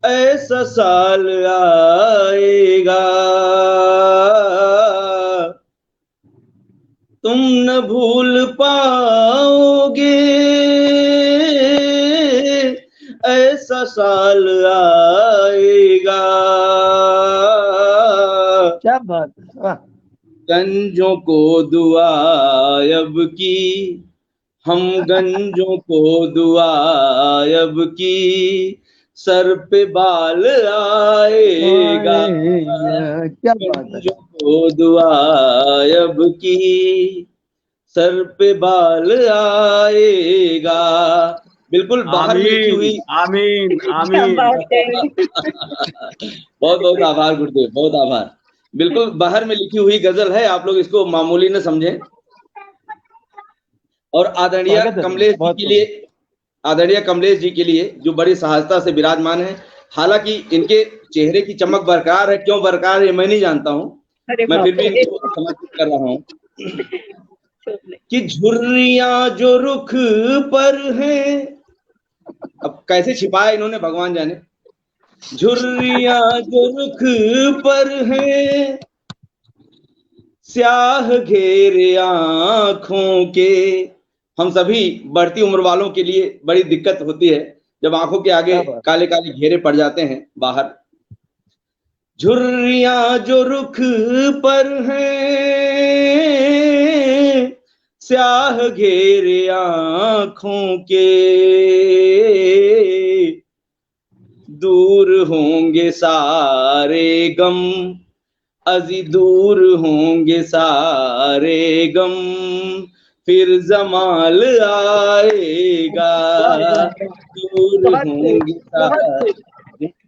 ऐसा साल आएगा, तुम न भूल पाओगे, ऐसा साल आएगा। क्या बात है, वाह। गंजों को दुआ अब की, हम गंजों को दुआ अब की, सर पे बाल आएगा। क्या बात है। गंजों को दुआ अब की, सर पे बाल आएगा। बिल्कुल बाहर में लिखी हुई। आमीन क्या आमीन। बात है। बहुत बहुत आभार गुरुदेव, बहुत आभार। बिल्कुल बाहर में लिखी हुई गजल है, आप लोग इसको मामूली न समझें। और आदरणीय स्वागत है, कमलेश जी बहुत के लिए, आदरणीय कमलेश जी के लिए जो बड़ी सहजता से विराजमान है, हालांकि इनके चेहरे की चमक बरकरार है, क्यों बरकरार है मैं नहीं जानता हूँ, अरे मैं फिर भी बाप रे। इनको समर्पित कर रहा हूँ। कि झुर्रियां जो रुख पर हैं, अब कैसे छिपाया इन्होंने भगवान जाने। झुर्रियां जो रुख पर हैं, स्याह घेरे आंखों के। हम सभी बढ़ती उम्र वालों के लिए बड़ी दिक्कत होती है जब आंखों के आगे क्या बात। काले काले घेरे पड़ जाते हैं बाहर। झुर्रियां जो रुख पर हैं, स्याह घेरे आंखों के, दूर होंगे सारे गम, अजी दूर होंगे सारे गम, फिर जमाल आएगा। दूर होंगे सारे,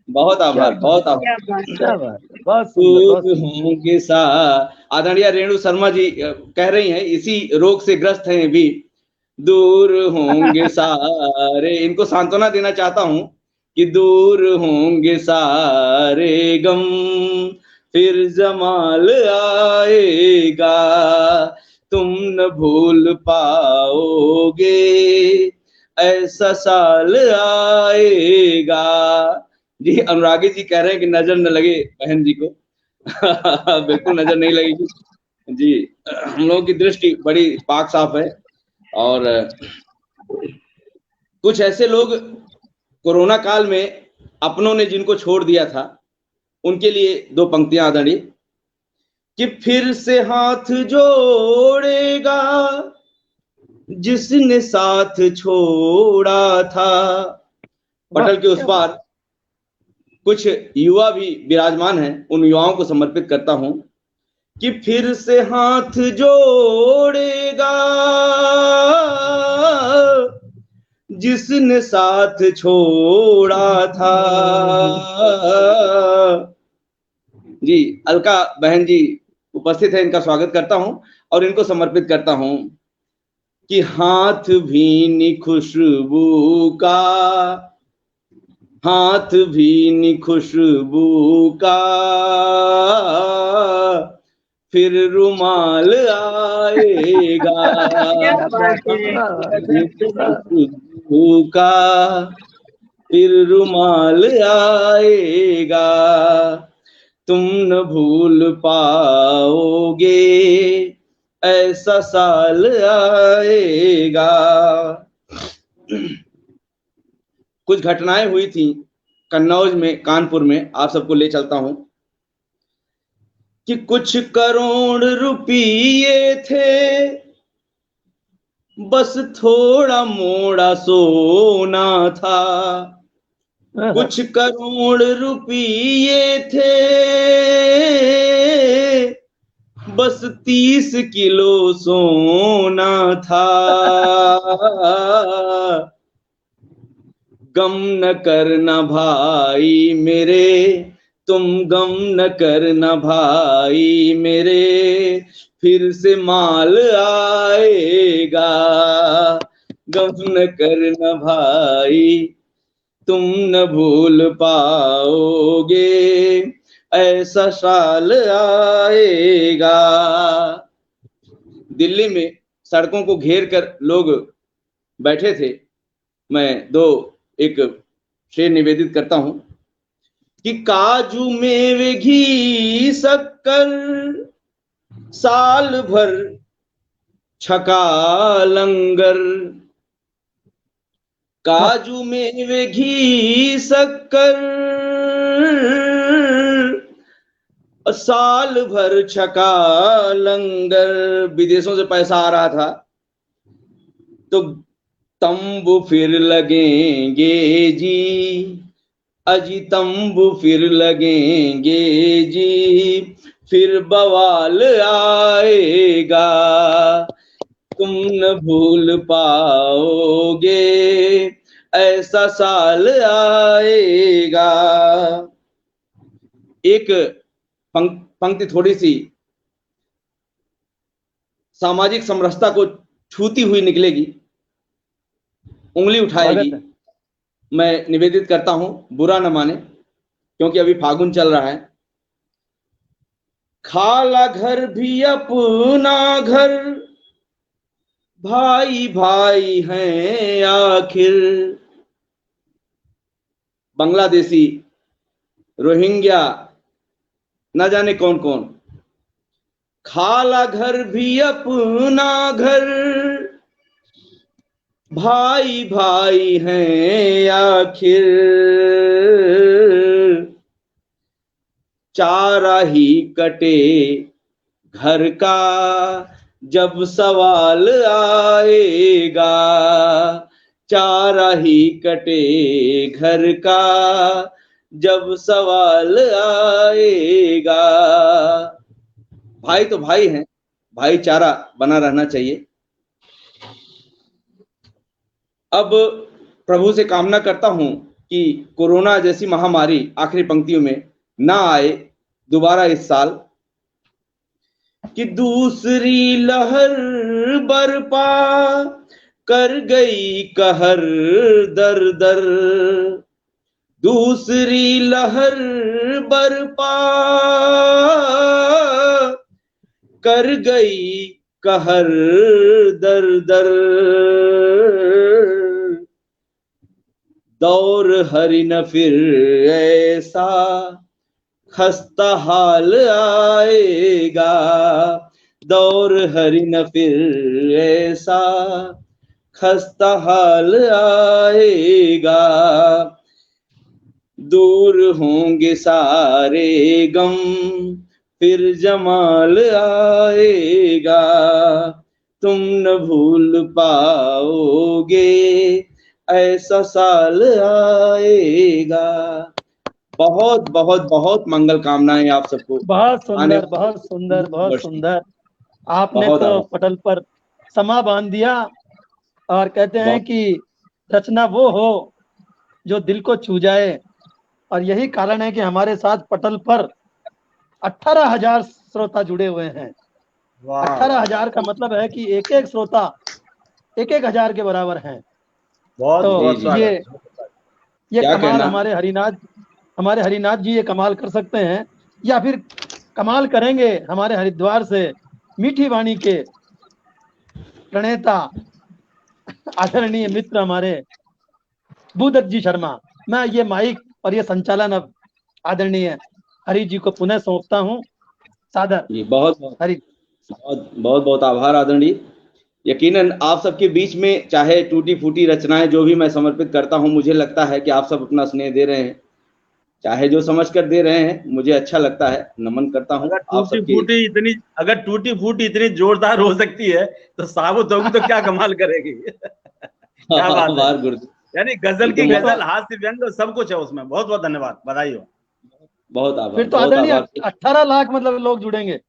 बहुत आभार, बहुत आभार। क्या बात है, बहुत सुंदर, बहुत दूर सुंदर। होंगे सा। आदरणीय रेणु शर्मा जी कह रही हैं इसी रोग से ग्रस्त हैं भी। दूर होंगे सारे, इनको सांत्वना देना चाहता हूं कि दूर होंगे सारे गम, फिर जमाल आएगा। तुम न भूल पाओगे, ऐसा साल आएगा। जी अनुरागी जी कह रहे हैं कि नजर न लगे बहन जी को। बिल्कुल नजर नहीं लगेगी जी, हम लोगों की दृष्टि बड़ी पाक साफ है। और कुछ ऐसे लोग कोरोना काल में अपनों ने जिनको छोड़ दिया था, उनके लिए दो पंक्तियां आदरणीय। कि फिर से हाथ जोड़ेगा जिसने साथ छोड़ा था। पटल के उस पार कुछ युवा भी विराजमान हैं, उन युवाओं को समर्पित करता हूं कि फिर से हाथ जोड़ेगा जिसने साथ छोड़ा था। जी अलका बहन जी उपस्थित है, इनका स्वागत करता हूं और इनको समर्पित करता हूं कि हाथ भीनी खुशबू का, हाथ भीनी खुशबू का, फिर रुमाल आएगा। खुशबू का, फिर रुमाल आएगा। तुम न भूल पाओगे, ऐसा साल आएगा। कुछ घटनाएं हुई थी कन्नौज में, कानपुर में, आप सबको ले चलता हूं कि कुछ करोड़ रुपये थे, बस थोड़ा मोड़ा सोना था। कुछ करोड़ रुपये थे, बस 30 किलो सोना था। गम न करना भाई मेरे, तुम गम न करना भाई मेरे, फिर से माल आएगा। गम न करना भाई, तुम न भूल पाओगे, ऐसा साल आएगा। दिल्ली में सड़कों को घेर कर लोग बैठे थे। मैं एक शेर निवेदित करता हूं कि काजू मेवे घी शक्कर साल भर छका लंगर, काजू मेवे घी शक्कर, साल भर छका लंगर। विदेशों से पैसा आ रहा था तो तंबू फिर लगेंगे जी, अजी तंबू फिर लगेंगे जी, फिर बवाल आएगा, तुम न भूल पाओगे, ऐसा साल आएगा। एक पंक्ति थोड़ी सी सामाजिक समरसता को छूती हुई निकलेगी, उंगली उठाएगी। मैं निवेदित करता हूं, बुरा न माने, क्योंकि अभी फागुन चल रहा है। खाला घर भी अपना घर, भाई भाई हैं आखिर। बांग्लादेशी, रोहिंग्या, न जाने कौन कौन। खाला घर भी अपना घर, भाई भाई हैं आखिर। चारा ही कटे घर का जब सवाल आएगा, चारा ही कटे घर का जब सवाल आएगा। भाई तो भाई हैं, भाईचारा बना रहना चाहिए। अब प्रभु से कामना करता हूं कि कोरोना जैसी महामारी आखिरी पंक्तियों में ना आए दोबारा इस साल, कि दूसरी लहर बरपा कर गई कहर दर दर, दूसरी लहर बरपा कर गई कहर दर दर। दौर हरि न फिर ऐसा खस्ता हाल आएगा, दौर हरि न फिर ऐसा खस्ता हाल आएगा। दूर होंगे सारे गम फिर जमाल आएगा, तुम न भूल पाओगे, ऐसा साल आएगा। बहुत बहुत बहुत मंगल कामनाएं आप सबको। बहुत सुंदर, बहुत सुंदर, बहुत सुंदर। आपने तो पटल पर समा बांध दिया। और कहते हैं कि रचना वो हो जो दिल को छू जाए, और यही कारण है कि हमारे साथ पटल पर 18,000 श्रोता जुड़े हुए हैं। 18,000 का मतलब है कि एक एक श्रोता 1,000 के बराबर हैं। बहुत तो बहुत ये कमाल हमारे हरिनाथ जी ये कमाल कर सकते हैं, या फिर कमाल करेंगे हमारे हरिद्वार से मीठी वाणी के प्रणेता आदरणीय मित्र हमारे भूदत्त जी शर्मा। मैं ये माइक और ये संचालन अब आदरणीय हरि जी को पुनः सौंपता हूँ। सादर जी, बहुत बहुत आभार आदरणीय। यकीनन आप सबके बीच में चाहे टूटी फूटी रचनाएं जो भी मैं समर्पित करता हूं, मुझे लगता है कि आप सब अपना स्नेह दे रहे हैं, चाहे जो समझकर दे रहे हैं, मुझे अच्छा लगता है, नमन करता हूं। अगर टूटी फूटी इतनी जोरदार हो सकती है तो साबुत होगी तो क्या कमाल करेगी। क्या बात है। यानी गजल की गजल, हास्य व्यंग सब कुछ है उसमें। बहुत बहुत धन्यवाद, बधाई हो। बहुत आभार। फिर तो आदरणीय 18 लाख मतलब लोग जुड़ेंगे।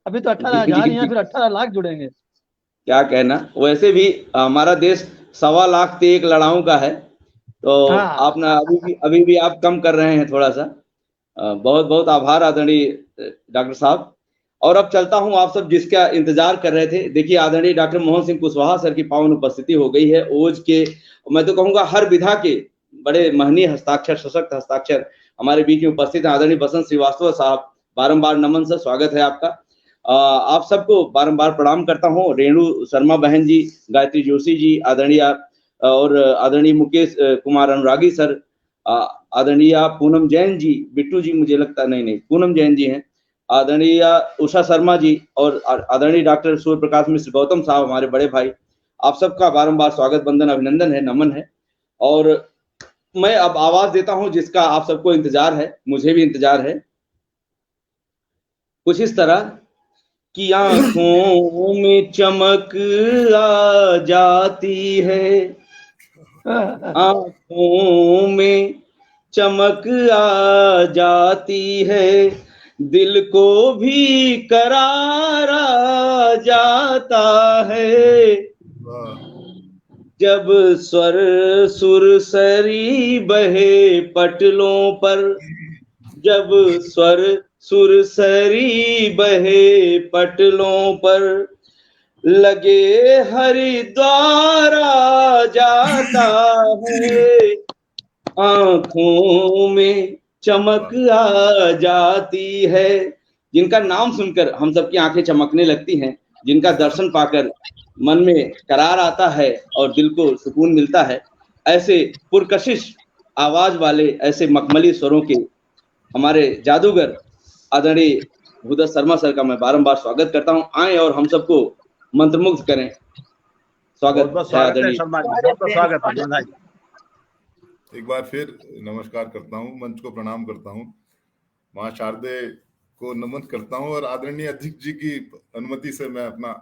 अभी तो 18,000 या फिर 18 लाख जुड़ेंगे। क्या कहना। वैसे भी हमारा देश 1.25 लाख से 1 लड़ाऊं का है, तो आप ना अभी भी आप कम कर रहे हैं थोड़ा सा। बहुत बहुत आभार आदरणीय डॉक्टर साहब। और अब चलता हूं, आप सब जिसका इंतजार कर रहे थे। देखिए आदरणीय डॉक्टर मोहन सिंह कुशवाहा सर की पावन उपस्थिति हो गई है। ओज के, मैं तो कहूंगा हर विधा के बड़े महनीय हस्ताक्षर, सशक्त हस्ताक्षर हमारे बीच में उपस्थित हैं। आदरणीय बसंत श्रीवास्तव साहब, बारंबार नमन सर, स्वागत है आपका। आप सबको बारंबार प्रणाम करता हूं। रेणु शर्मा बहन जी, गायत्री जोशी जी, आदरणीय और आदरणीय मुकेश कुमार अनुरागी सर, आदरणीय पूनम जैन जी, बिट्टू जी, मुझे लगता नहीं पूनम जैन जी हैं, आदरणीय उषा शर्मा जी और आदरणीय डॉक्टर सूर्य प्रकाश मिश्र गौतम साहब, हमारे बड़े भाई, आप सबका बारंबार स्वागत, वंदन, अभिनंदन है, नमन है। और मैं अब आवाज देता हूं जिसका आप सबको इंतजार है, मुझे भी इंतजार है, कुछ इस तरह कि आंखों में चमक आ जाती है, आंखों में चमक आ जाती है, दिल को भी करार आ जाता है, जब स्वर सुरसरी बहे पटलों पर, जब स्वर सुरसरी बहे पटलों पर, लगे हरिद्वार आ जाता है, आंखों में चमक आ जाती है। जिनका नाम सुनकर हम सबकी आंखें चमकने लगती हैं, जिनका दर्शन पाकर मन में करार आता है और दिल को सुकून मिलता है, ऐसे पुरकशिश आवाज वाले, ऐसे मखमली स्वरों के हमारे जादूगर आदरणीय भूदत्त शर्मा सर का मैं बारंबार स्वागत करता हूं। आए और हम सबको मंत्रमुग्ध करें। स्वागत है आदरणीय। स्वागत है। एक बार फिर नमस्कार करता हूं, मंच को प्रणाम करता हूं, मां शारदे को नमन करता हूं और आदरणीय अध्यक्ष जी की अनुमति से मैं अपना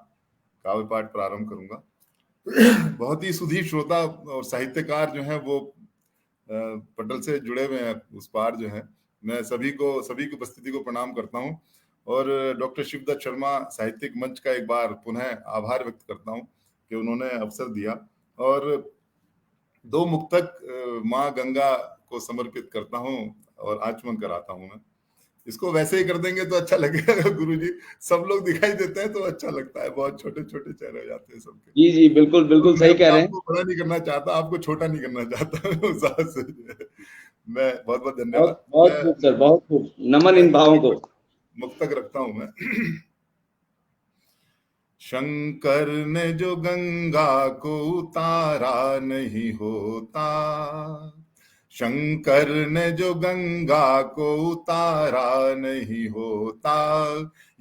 काव्य पाठ प्रारंभ करूंगा। बहुत ही सुधी श्रोता और साहित्यकार जो हैं वो पटल से जुड़े हुए हैं, उस पार जो है, मैं सभी की उपस्थिति को प्रणाम करता हूं और डॉक्टर शिवदत्त शर्मा साहित्यिक मंच का एक बार पुनः आभार व्यक्त करता हूं कि उन्होंने अवसर दिया। और 2 मुक्तक माँ गंगा को समर्पित करता हूं और आचमन कराता हूं। मैं इसको वैसे ही कर देंगे तो अच्छा लगेगा गुरुजी, सब लोग दिखाई देते हैं तो अच्छा लगता है, बहुत छोटे छोटे चेहरे हो जाते हैं सबके। जी जी बिल्कुल बिल्कुल सही कह रहे हैं। आपको बड़ा नहीं करना चाहता, आपको छोटा नहीं करना चाहता। मैं बहुत बहुत धन्यवाद, बहुत खूब सर, बहुत खूब, नमन इन भावों को। मुक्तक रखता हूं मैं। शंकर ने जो गंगा को उतारा नहीं होता, शंकर ने जो गंगा को उतारा नहीं होता,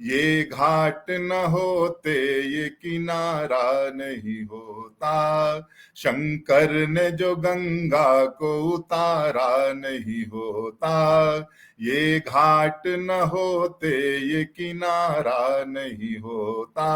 ये घाट न होते ये किनारा नहीं होता, शंकर ने जो गंगा को उतारा नहीं होता, ये घाट न होते ये किनारा नहीं होता,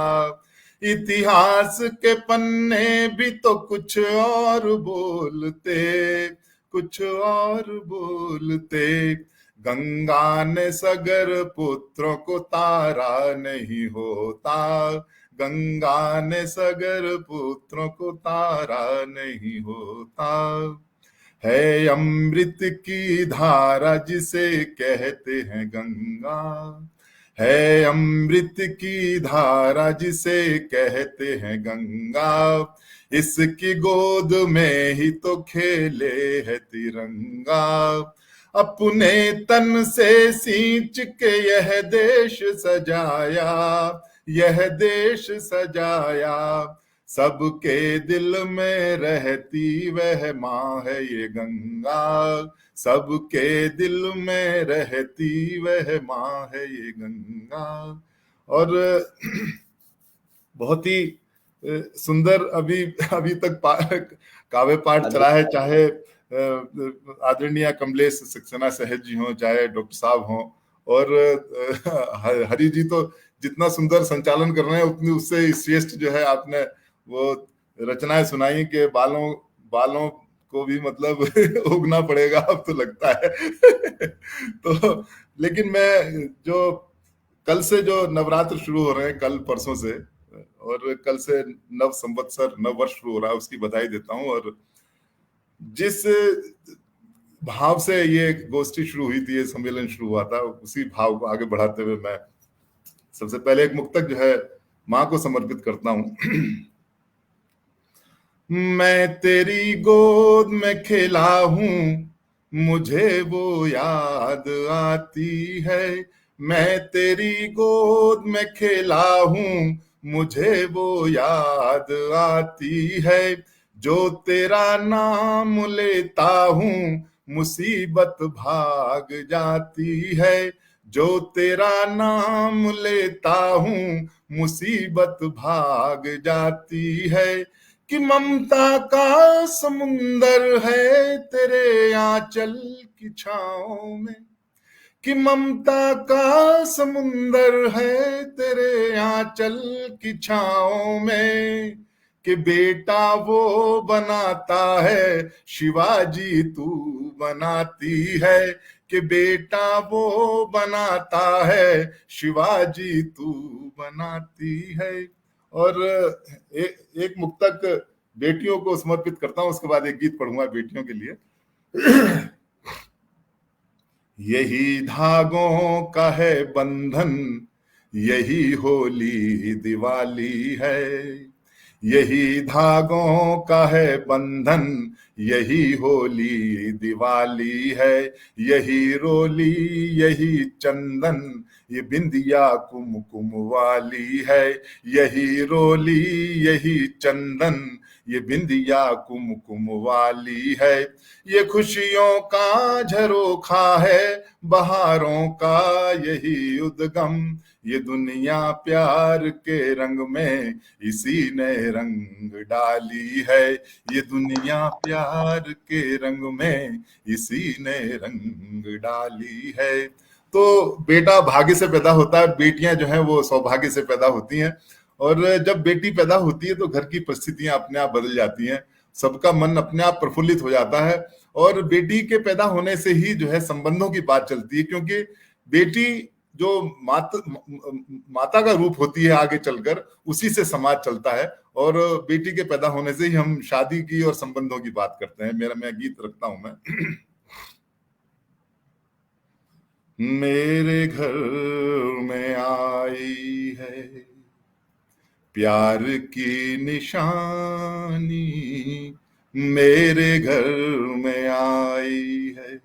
इतिहास के पन्ने भी तो कुछ और बोलते, कुछ और बोलते, गंगा ने सगर पुत्रों को तारा नहीं होता, गंगा ने सगर पुत्रों को तारा नहीं होता, है अमृत की धारा जिसे कहते हैं गंगा, है अमृत की धारा जिसे कहते हैं गंगा, इसकी गोद में ही तो खेले है तिरंगा, अपने तन से सींच के यह देश सजाया, यह देश सजाया, सबके दिल में रहती वह माँ है ये गंगा, सबके दिल में रहती वह माँ है ये गंगा। और बहुत ही सुंदर अभी तक काव्य पाठ चला है, चाहे आदरणीय कमलेश सक्सेना सहज जी हों, चाहे डॉक्टर साहब हों, और हरि जी तो जितना सुंदर संचालन कर रहे हैं उतनी उससे श्रेष्ठ जो है आपने वो रचनाएं सुनाई के बालों को भी मतलब उगना पड़ेगा अब तो लगता है। तो लेकिन मैं जो कल से जो नवरात्र शुरू हो रहे हैं, कल परसों से, और कल से नव संवत्सर नव वर्ष शुरू हो रहा है, उसकी बधाई देता हूं। और जिस भाव से ये गोष्ठी शुरू हुई थी, ये सम्मेलन शुरू हुआ था, उसी भाव को आगे बढ़ाते हुए मैं सबसे पहले एक मुक्तक जो है माँ को समर्पित करता हूं। मैं तेरी गोद में खेला हूँ, मुझे वो याद आती है, मैं तेरी गोद में खेला हूँ, मुझे वो याद आती है, जो तेरा नाम लेता हूँ मुसीबत भाग जाती है, जो तेरा नाम लेता हूँ मुसीबत भाग जाती है। कि ममता का समुंदर है तेरे आंचल की छाँव में, कि ममता का समुंदर है तेरे आंचल की छाँव में। कि बेटा वो बनाता है शिवाजी तू बनाती है, कि बेटा वो बनाता है शिवाजी तू बनाती है। और एक मुक्तक बेटियों को समर्पित करता हूं, उसके बाद एक गीत पढ़ूंगा बेटियों के लिए। यही धागों का है बंधन, यही होली दिवाली है। यही धागों का है बंधन, यही होली दिवाली है। यही रोली यही चंदन, ये बिंदिया कुमकुम वाली है। यही रोली यही चंदन, ये बिंदिया कुमकुम वाली है। ये खुशियों का झरोखा है बहारों का यही उद्गम। ये दुनिया प्यार के रंग में इसी ने रंग डाली है। ये दुनिया प्यार के रंग में इसी ने रंग डाली है। तो बेटा भाग्य से पैदा होता है, बेटियां जो हैं वो सौभाग्य से पैदा होती हैं। और जब बेटी पैदा होती है तो घर की परिस्थितियां अपने आप बदल जाती हैं, सबका मन अपने आप प्रफुल्लित हो जाता है। और बेटी के पैदा होने से ही जो है संबंधों की बात चलती है, क्योंकि बेटी जो माता का रूप होती है आगे चलकर, उसी से समाज चलता है। और बेटी के पैदा होने से ही हम शादी की और संबंधों की बात करते हैं। मैं गीत रखता हूं मैं। मेरे घर में आई है प्यार की निशानी, मेरे घर में आई है,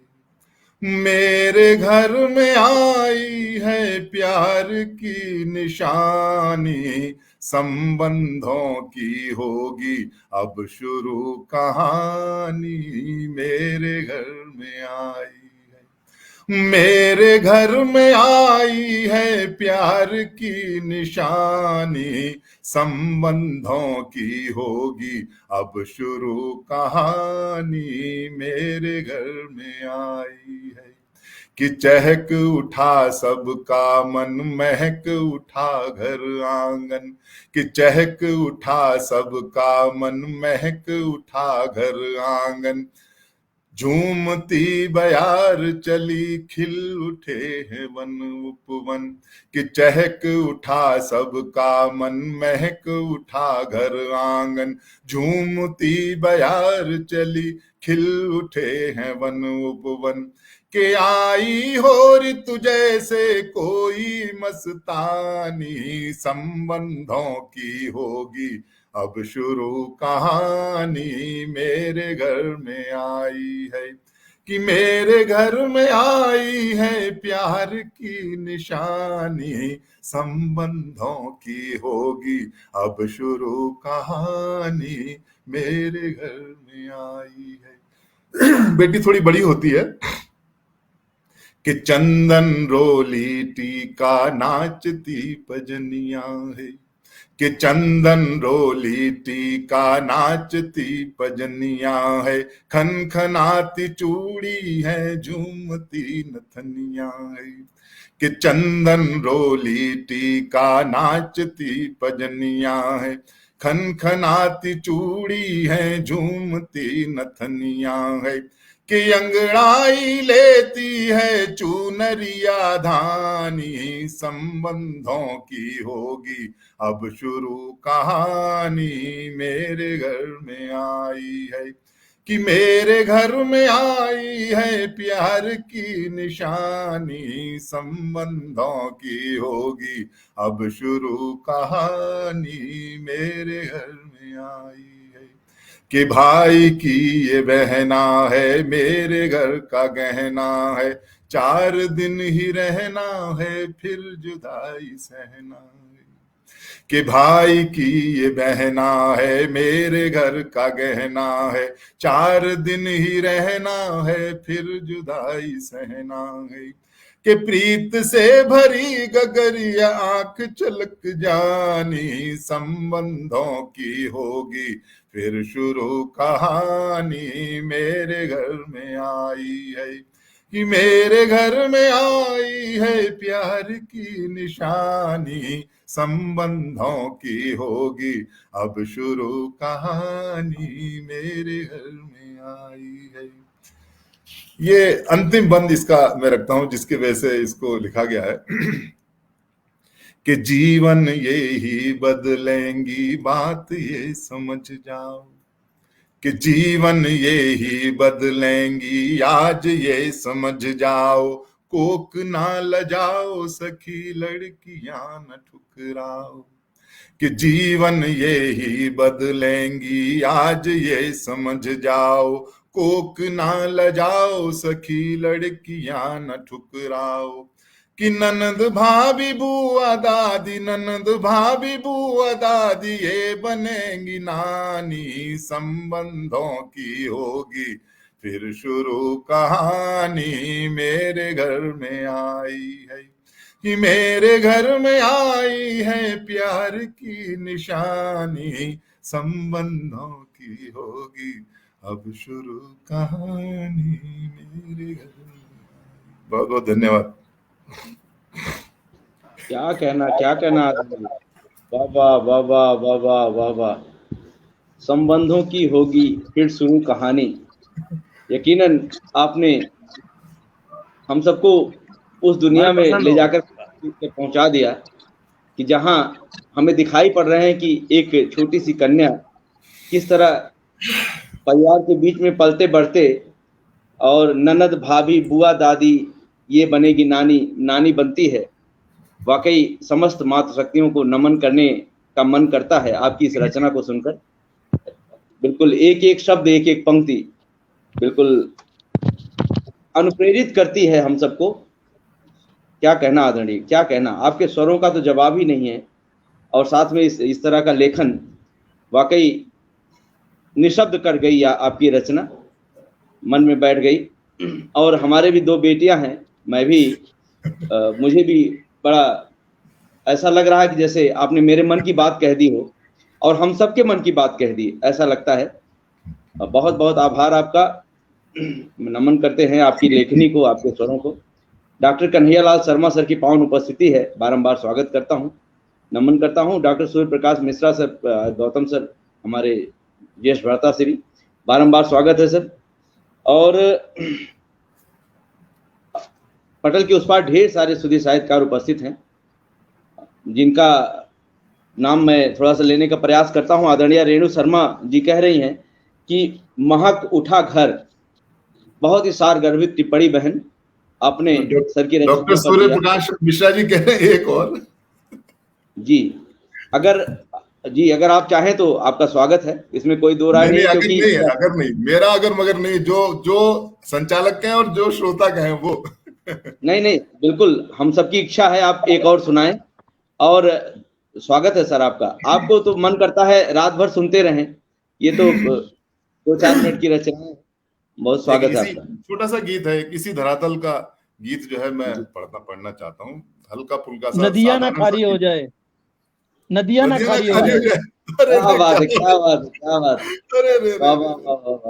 मेरे घर में आई है प्यार की निशानी। संबंधों की होगी अब शुरू कहानी, मेरे घर में आई है, मेरे घर में आई है प्यार की निशानी। संबंधों की होगी अब शुरू कहानी, मेरे घर में आई है। कि चहक उठा सबका मन, महक उठा घर आंगन। कि चहक उठा सबका मन, महक उठा घर आंगन। झूमती बयार चली खिल उठे हैं वन उपवन। कि चहक उठा सबका मन, महक उठा घर आंगन। झूमती बयार चली खिल उठे हैं वन उपवन। के आई हो ऋतु जैसे कोई मस्तानी। संबंधों की होगी अब शुरू कहानी, मेरे घर में आई है। कि मेरे घर में आई है प्यार की निशानी। संबंधों की होगी अब शुरू कहानी, मेरे घर में आई है। बेटी थोड़ी बड़ी होती है कि चंदन रोली टीका नाचती पजनियां है। कि चंदन रोली टीका नाचती पजनियां है। खन खनाती चूड़ी है झूमती नथनियां है। कि चंदन रोली टीका नाचती पजनियां है। खन खनाती चूड़ी है झूमती नथनियां है। कि अंगड़ाई लेती है चूनरिया धानी। संबंधों की होगी अब शुरू कहानी, मेरे घर में आई है। कि मेरे घर में आई है प्यार की निशानी। संबंधों की होगी अब शुरू कहानी, मेरे घर में आई है। कि भाई की ये बहना है मेरे घर का गहना है। 4 दिन ही रहना है फिर जुदाई सहना है। कि भाई की ये बहना है मेरे घर का गहना है। 4 दिन ही रहना है फिर जुदाई सहना है। कि प्रीत से भरी गगरिया आंख चलक जानी, संबंधों की होगी फिर शुरू कहानी। मेरे घर में आई है कि मेरे घर में आई है प्यार की निशानी, संबंधों की होगी अब शुरू कहानी। मेरे घर में आई है। ये अंतिम बंद इसका मैं रखता हूं जिसकी वजह से इसको लिखा गया है कि जीवन ये ही बदलेंगी बात ये समझ जाओ, कि जीवन ये ही बदलेंगी आज ये समझ जाओ। कोक ना लजाओ सखी लड़कियां न ठुकराओ, कि जीवन ये ही बदलेंगी आज ये समझ जाओ। कोक ना लजाओ सखी लड़कियां न ठुकराओ, कि ननद भाभी बुआ दादी, ननद भाभी बुआ दादी ये बनेंगी नानी, संबंधों की होगी फिर शुरू कहानी। मेरे घर में आई है कि मेरे घर में आई है प्यार की निशानी, संबंधों की होगी अब शुरू कहानी। मेरे घर में। बहुत बहुत धन्यवाद। क्या कहना बाबा बाबा बाबा बाबा। संबंधों की होगी फिर शुरू कहानी। यकीनन आपने हम सबको उस दुनिया में ले जाकर पहुंचा दिया कि जहां हमें दिखाई पड़ रहे हैं कि एक छोटी सी कन्या किस तरह परिवार के बीच में पलते बढ़ते और ननद भाभी बुआ दादी ये बनेगी नानी, नानी बनती है। वाकई समस्त मातृशक्तियों को नमन करने का मन करता है आपकी इस रचना को सुनकर। बिल्कुल एक एक शब्द, एक एक पंक्ति बिल्कुल अनुप्रेरित करती है हम सबको। क्या कहना आदरणीय, क्या कहना। आपके स्वरों का तो जवाब ही नहीं है। और साथ में इस तरह का लेखन वाकई निशब्द कर गई आपकी रचना, मन में बैठ गई। और हमारे भी दो बेटियां हैं, मैं भी मुझे भी बड़ा ऐसा लग रहा है कि जैसे आपने मेरे मन की बात कह दी हो और हम सबके मन की बात कह दी, ऐसा लगता है। बहुत बहुत आभार आपका। नमन करते हैं आपकी लेखनी को, आपके स्वरों को। डॉक्टर कन्हैयालाल शर्मा सर की पावन उपस्थिति है, बारंबार स्वागत करता हूं, नमन करता हूं। Doctor Surya Prakash Mishra sir, Gautam sir, हमारे ज्येष्ठ भ्राता श्री, बारंबार स्वागत है सर। और पटल के उस पार ढेर सारे सुधी साहित्यकार उपस्थित हैं जिनका नाम मैं थोड़ा सा लेने का प्रयास करता हूं। आदरणीय रेणु शर्मा जी कह रही हैं कि महक उठा घर, बहुत ही सारगर्भित टिप्पणी बहन आपने सर की रचना। डॉक्टर सूर्य प्रकाश मिश्रा जी कह रहे हैं एक और जी, अगर आप चाहें तो आपका स्वागत है, इसमें कोई दो राय नहीं, क्योंकि अगर नहीं मेरा अगर मगर नहीं, जो संचालक कहें और जो श्रोता कहें वो नहीं बिल्कुल हम सबकी इच्छा है आप एक और सुनाएं। और स्वागत है सर आपका। आपको तो मन करता है रात भर सुनते रहें, ये तो 2-4 मिनट की रचना है। बहुत स्वागत है आपका। छोटा सा गीत है, किसी धरातल का गीत जो है मैं पढ़ना चाहता हूँ, हल्का फुल्का सा। नदियां ना खारी हो जाए, नदियां ना खारी हो जाए। क्या बात है, क्या बात है, क्या बात है।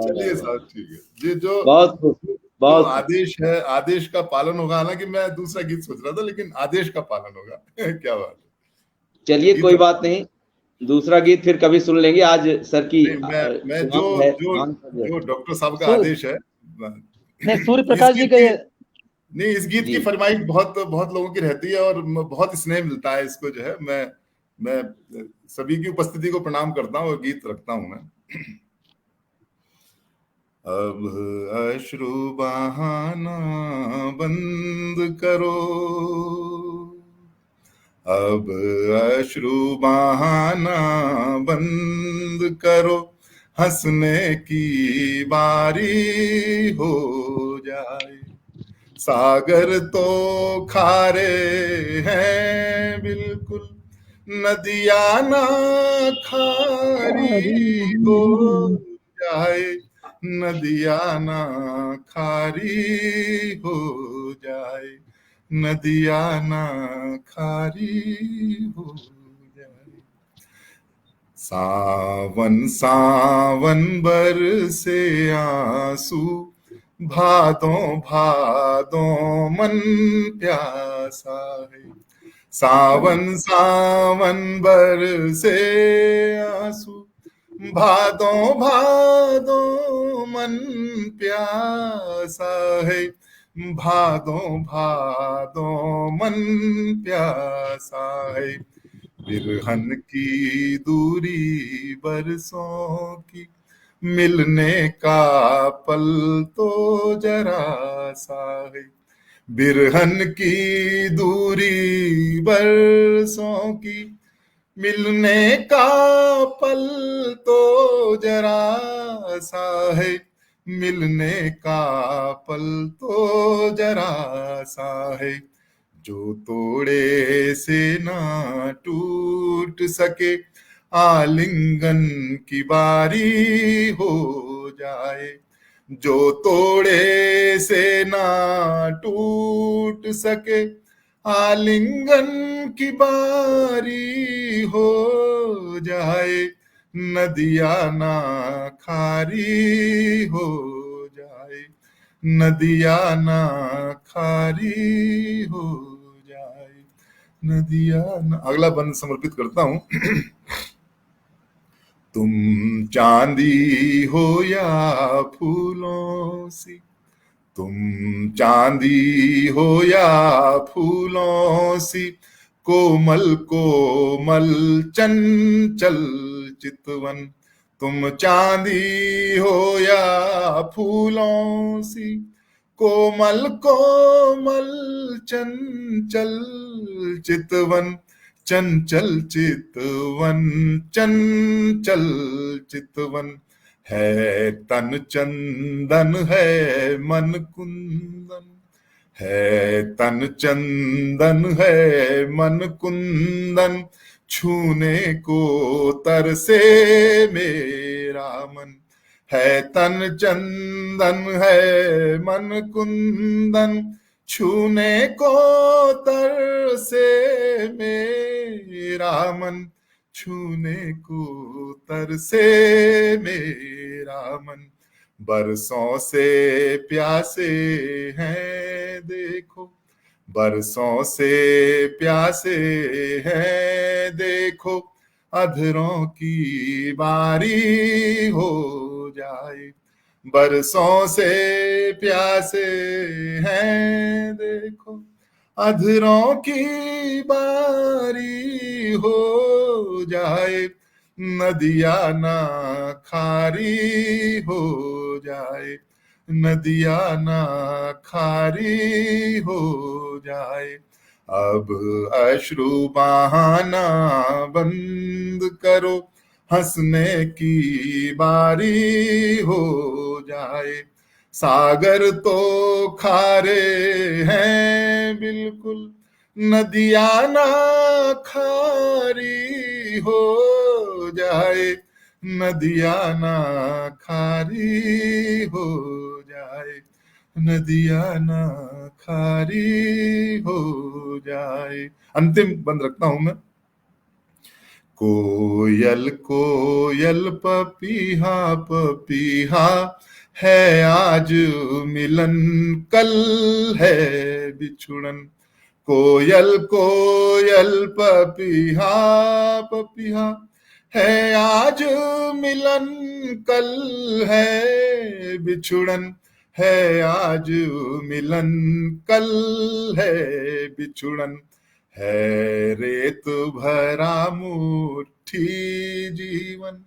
चलिए साहब, ठीक है जी। जो बहुत आदेश है, आदेश का पालन होगा। हालांकि मैं दूसरा गीत सोच रहा था, लेकिन आदेश का पालन होगा। क्या बात है। चलिए कोई बात नहीं, दूसरा गीत फिर कभी सुन लेंगे। आज सर की मैं जो डॉक्टर साहब का आदेश है, सूर्य प्रकाश जी का नहीं, इस गीत की फरमाइश बहुत लोगों की रहती है और बहुत स्नेह मिलता है इसको। जो है मैं सभी की उपस्थिति को प्रणाम करता हूँ और गीत रखता हूँ मैं। अब अश्रु बहाना बंद करो, अब अश्रु बहाना बंद करो, हंसने की बारी हो जाए। सागर तो खारे हैं बिल्कुल, नदियां ना खारी हो जाए, नदियां ना खारी हो जाए। नदिया ना खारी हो जाए। सावन सावन बरसे आंसू, भादों भादों मन प्यासा है। सावन सावन बरसे आंसू, भादों भादों मन प्यासा है। भादों भादों मन प्यासा है। बिरहन की दूरी बरसों की, मिलने का पल तो जरा सा है। बिरहन की दूरी बरसों की, मिलने का पल तो जरा सा है। मिलने का पल तो जरा सा है। जो तोड़े से ना टूट सके, आलिंगन की बारी हो जाए। जो तोड़े से ना टूट सके, आलिंगन की बारी हो जाए। नदिया ना खारी हो जाए। नदिया ना खारी हो जाए। नदिया ना। अगला बंद समर्पित करता हूं। तुम चांदी हो या फूलों सी, तुम चांदी हो या फूलों सी, कोमल कोमल चंचल चितवन। तुम चांदी हो या फूलों सी, कोमल कोमल चंचल चितवन। चंचल चितवन चंचल चितवन, है तन चंदन है मन कुंदन। है तन चंदन है मन कुंदन, छूने को तरसे मेरा मन। है तन चंदन है मन कुंदन, छूने को तरसे मेरा मन। छूने को तरसे मेरा मन। बरसों से प्यासे हैं देखो, बरसों से प्यासे हैं देखो, अधरों की बारी हो जाए। बरसों से प्यासे हैं देखो, अधरों की बारी हो जाए। नदिया ना खारी हो जाए। नदिया ना खारी हो जाए। अब अश्रु बहाना बंद करो, हंसने की बारी हो जाए। सागर तो खारे हैं बिल्कुल, नदिया ना खारी हो जाए। नदिया ना खारी हो जाए। नदिया ना खारी हो जाए। अंतिम बंद रखता हूं मैं। कोयल कोयल पपीहा पपीहा, है आज मिलन कल है बिछुड़न। कोयल कोयल पपीहा पपीहा, है आज मिलन कल है बिछुड़न। है आज मिलन कल है बिछुड़न। है रेत भरा मुट्ठी जीवन,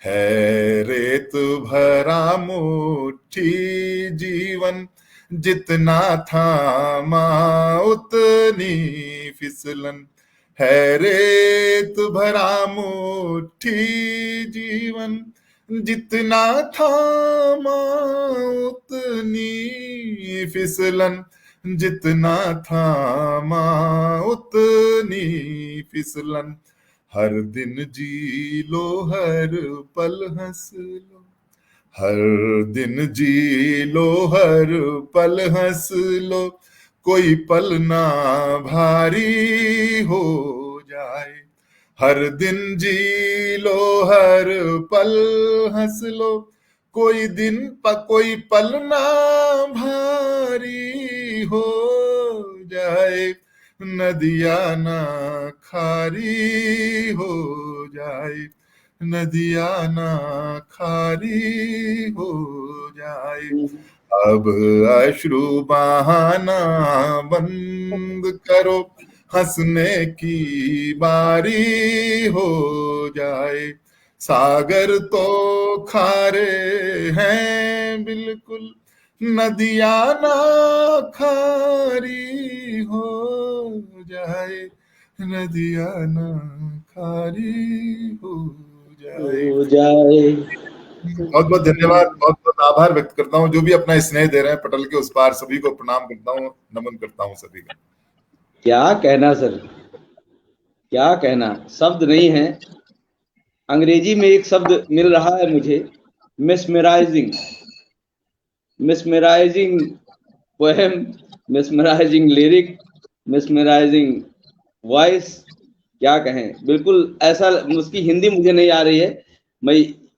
है रेत भरा मुट्ठी जीवन। जितना थामा उतनी फिसलन। है रेत भरा मुट्ठी जीवन, जितना थामा उतनी फिसलन। जितना थामा उतनी फिसलन। हर दिन जी लो हर पल हंस लो, हर दिन जी लो हर पल हंस लो। कोई पल ना भारी हो जाए। हर दिन जी लो, हर पल हंस लो, कोई पल ना भारी हो जाए। नदिया ना खारी हो जाए, नदिया ना खारी हो जाए। अब अश्रु बहाना बंद करो, हंसने की बारी हो जाए। सागर तो खारे हैं बिल्कुल, नदिया ना खारी हो जाए, नदिया ना खारी हो जाए। बहुत बहुत धन्यवाद, बहुत बहुत आभार व्यक्त करता हूँ जो भी अपना स्नेह दे रहे हैं पटल के उस पार। सभी को प्रणाम करता हूँ, नमन करता हूँ सभी का। क्या कहना सर, क्या कहना, शब्द नहीं है। अंग्रेजी में एक शब्द मिल रहा है मुझे, mesmerising. Mesmerising poem, mesmerising lyric, mesmerising voice, क्या कहें। बिल्कुल ऐसा, उसकी हिंदी मुझे नहीं आ रही है। मैं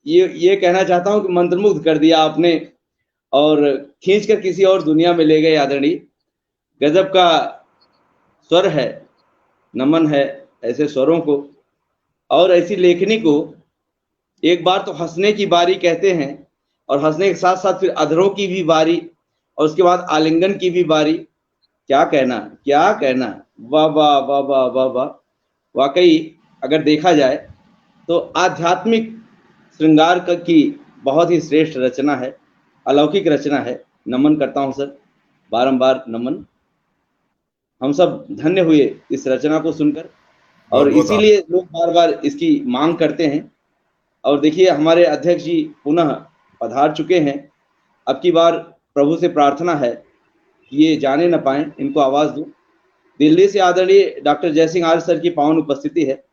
ये कहना चाहता हूं कि मंत्रमुग्ध कर दिया आपने और खींचकर किसी और दुनिया में ले गए आदरणीय। गजब का स्वर है, नमन है ऐसे स्वरों को और ऐसी लेखनी को। एक बार तो हंसने की बारी कहते हैं और हंसने के साथ साथ फिर अधरों की भी बारी और उसके बाद आलिंगन की भी बारी। क्या कहना, क्या कहना, वाह वाह वाह वाह वाह वाह। वाकई अगर देखा जाए तो आध्यात्मिक श्रृंगार की बहुत ही श्रेष्ठ रचना है, अलौकिक रचना है। नमन करता हूं सर, बारंबार नमन। हम सब धन्य हुए इस रचना को सुनकर और इसीलिए लोग बार बार इसकी मांग करते हैं। और देखिए हमारे अध्यक्ष जी पुनः पधार चुके हैं। अब की बार प्रभु से प्रार्थना है कि ये जाने न पाए, इनको आवाज दूं। दिल्ली से आदरणीय डॉक्टर जयसिंह आर्य सर की पावन उपस्थिति है।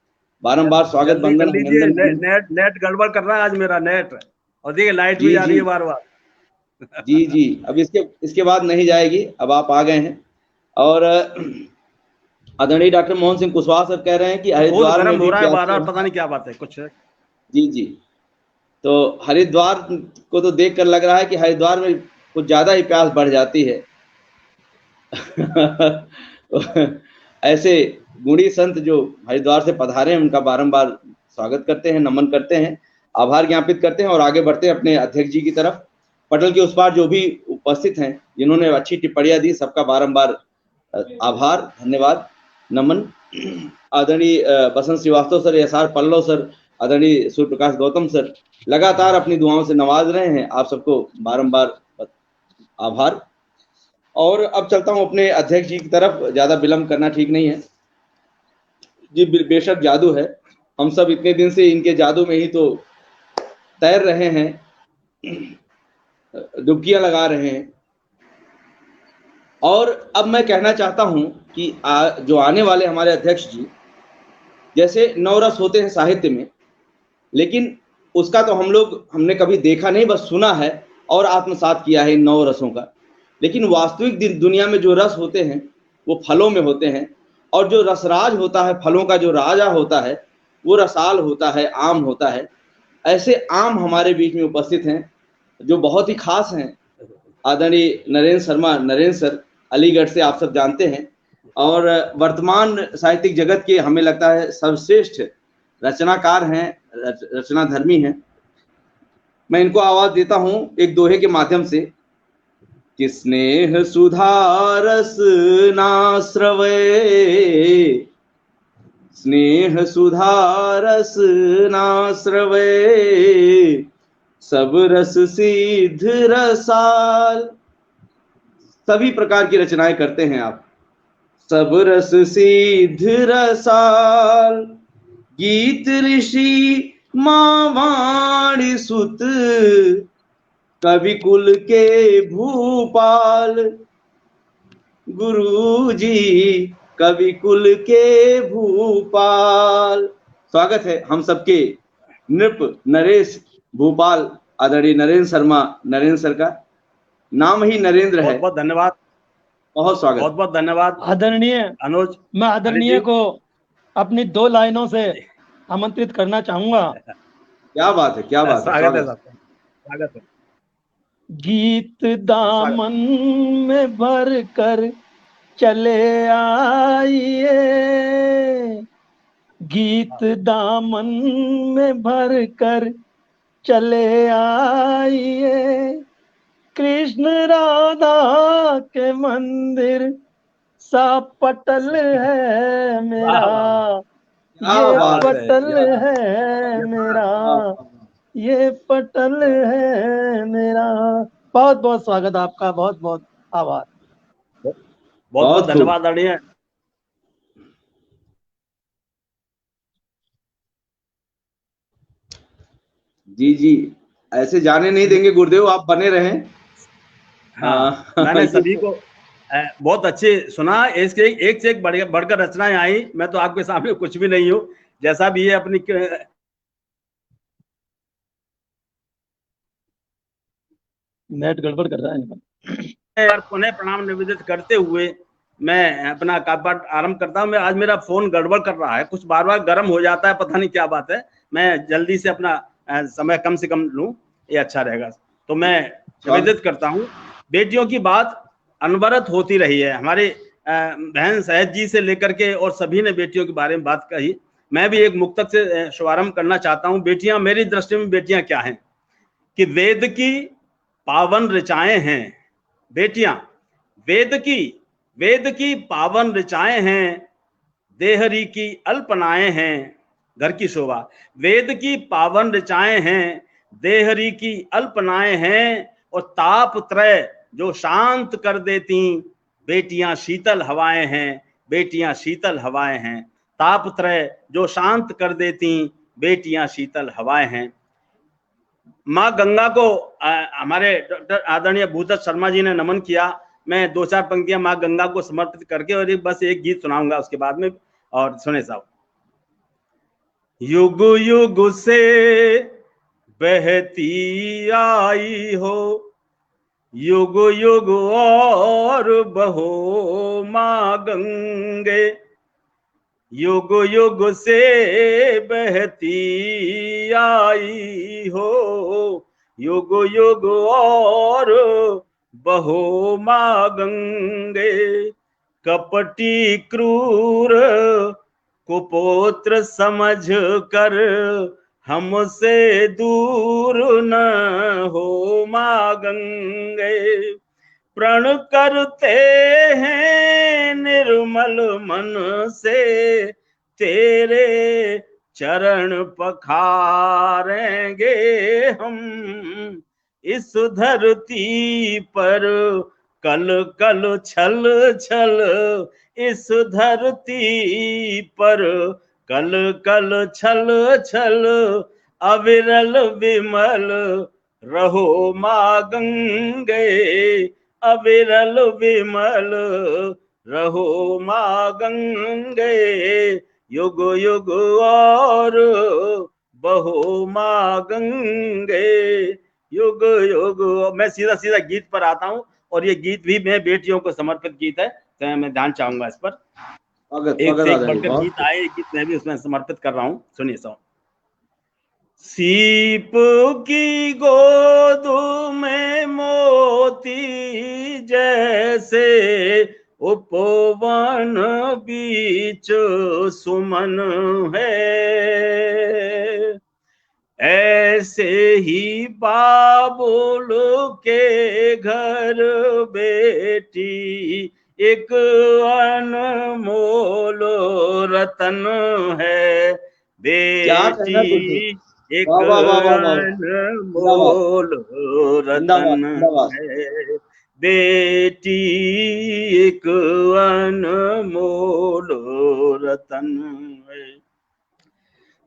बारंबार स्वागत बंदन अभिनंदन। नेट गड़बड़ कर रहा है आज मेरा नेट, और देखिए लाइट भी जा रही है बार बार। जी जी, अब इसके बाद नहीं जाएगी, अब आप आ गए हैं। और आदरणीय डॉक्टर मोहन सिंह कुशवाहा सर कह रहे हैं कि हरिद्वार में हो रहा है बार, पता नहीं क्या बात है कुछ है। जी जी, तो हरिद्वार को तो देखकर लग रहा है कि हरिद्वार में कुछ ज्यादा ही प्यास बढ़ जाती है। ऐसे गुणी संत जो हरिद्वार से पधारे हैं उनका बारंबार स्वागत करते हैं, नमन करते हैं, आभार ज्ञापित करते हैं और आगे बढ़ते हैं अपने अध्यक्ष जी की तरफ। पटल के उस पार जो भी उपस्थित हैं, जिन्होंने अच्छी टिप्पणियां दी, सबका बारंबार आभार, धन्यवाद, नमन। आदरणीय Basant Shrivastava sir, SR Pallav sir, आदरणीय सूर्य प्रकाश गौतम सर लगातार अपनी दुआओं से नवाज रहे हैं। आप सबको बारंबार आभार। और अब चलता हूं अपने अध्यक्ष जी की तरफ, ज्यादा विलंब करना ठीक नहीं है जी। बेशक जादू है, हम सब इतने दिन से इनके जादू में ही तो तैर रहे हैं, डुबकियां लगा रहे हैं। और अब मैं कहना चाहता हूं कि जो आने वाले हमारे अध्यक्ष जी, जैसे 9 रस होते हैं साहित्य में, लेकिन उसका तो हमने कभी देखा नहीं, बस सुना है और आत्मसात किया है इन 9 रसों का। लेकिन वास्तविक दुनिया में जो रस होते हैं वो फलों में होते हैं, और जो रसराज होता है, फलों का जो राजा होता है, वो रसाल होता है, आम होता है। ऐसे आम हमारे बीच में उपस्थित हैं जो बहुत ही खास हैं। आदरणीय नरेंद्र शर्मा, नरेंद्र सर अलीगढ़ से, आप सब जानते हैं, और वर्तमान साहित्यिक जगत के हमें लगता है सर्वश्रेष्ठ रचनाकार हैं, रचनाधर्मी हैं। मैं इनको आवाज देता हूं एक दोहे के माध्यम से कि स्नेह सुधा रस नाश्रवे, स्नेह सुधा रस नाश्रवे, सब रस सिद्ध रसाल। सभी प्रकार की रचनाएं करते हैं आप। सब रस सिद्ध रसाल, गीत ऋषि मां वाणी सुत, कवि कुल के भूपाल। गुरु जी कवि कुल के भूपाल। स्वागत है हम सबके नृप नरेश भूपाल आदरणीय नरेंद्र शर्मा, नरेंद्र सर का नाम ही नरेंद्र है। बहुत धन्यवाद। बहुत स्वागत। बहुत बहुत धन्यवाद आदरणीय अनुज। मैं आदरणीय को अपनी 2 लाइनों से आमंत्रित करना चाहूंगा। क्या बात है, क्या बात है, स्वागत है साहब, स्वागत है। गीत दामन में भर कर चले आइए, गीत दामन में भर कर चले आइए, कृष्ण राधा के मंदिर सा पटल है मेरा, क्या ये बात है, पटल क्या- है मेरा, ये पटल है मेरा। बहुत बहुत स्वागत आपका, बहुत बहुत आभार। बहुत बहुत खूब। धन्यवाद आदरणीय। जी जी, ऐसे जाने नहीं देंगे गुरुदेव, आप बने रहें। हाँ, मैंने ये सभी को बहुत अच्छे सुना। इसके एक से एक बढ़कर रचनाएं आई। मैं तो आपके सामने कुछ भी नहीं हूँ, जैसा भी है अपनी नेट गड़बड़ कर रहा है। और पुनः प्रणाम निवेदित करते हुए मैं अपना कापाठ आरंभ करता हूँ। मैं आज मेरा फोन गड़बड़ कर रहा है, कुछ बार बार गर्म हो जाता है, पता नहीं क्या बात है। मैं जल्दी से अपना समय कम से कम लूं, ये अच्छा रहेगा। तो मैं निवेदित करता हूँ। बेटियों की बात अनवरत होती रही है, हमारे बहन सहज जी से लेकर के और सभी ने बेटियों के बारे में बात कही। मैं भी एक मुक्तक से शुभारंभ करना चाहता हूँ। बेटियां, मेरी दृष्टि में बेटियां क्या हैं कि वेद की पावन ऋचाएं हैं। बेटियां वेद की पावन ऋचाएं हैं, देहरी की अल्पनाएं हैं। घर की शोभा, वेद की पावन ऋचाएं हैं, देहरी की अल्पनाएं हैं, और ताप त्रय जो शांत कर देती, बेटियां शीतल हवाएं हैं, बेटियां शीतल हवाएं हैं। ताप त्रय जो शांत कर देती, बेटियां शीतल हवाएं हैं। माँ गंगा को हमारे डॉक्टर आदरणीय भूदत्त शर्मा जी ने नमन किया। मैं 2-4 पंक्तियां माँ गंगा को समर्पित करके और बस एक गीत सुनाऊंगा उसके बाद में। और सुने साहब। युग युग से बहती आई हो, युग युग और बहो माँ गंगे, युग युग से बहती आई हो, युग युग और बहो माँ गंगे। कपटी क्रूर कुपुत्र समझ कर हमसे दूर न हो माँ गंगे। प्रण करते हैं निर्मल मन से, तेरे चरण पखारेंगे हम। इस धरती पर कल कल छल छल, इस धरती पर कल कल छल छल, अविरल विमल रहो माँ गंगे, अविरल विमल रहो माँ गंगे। युग युग और बहो माँ गंगे, युग युग। मैं सीधा सीधा गीत पर आता हूँ, और ये गीत भी मैं बेटियों को समर्पित गीत है, तो मैं ध्यान चाहूंगा इस पर। एक से एक बढ़कर गीत आए, गीत मैं भी उसमें समर्पित कर रहा हूँ। सुनिए सो। सीप की गोद में मोती जैसे, उपवन बीच सुमन है, ऐसे ही बाबुल के घर बेटी एक अनमोल रतन है। बेटी एक अनमोल रतन है, बेटी एक अनमोल रतन है।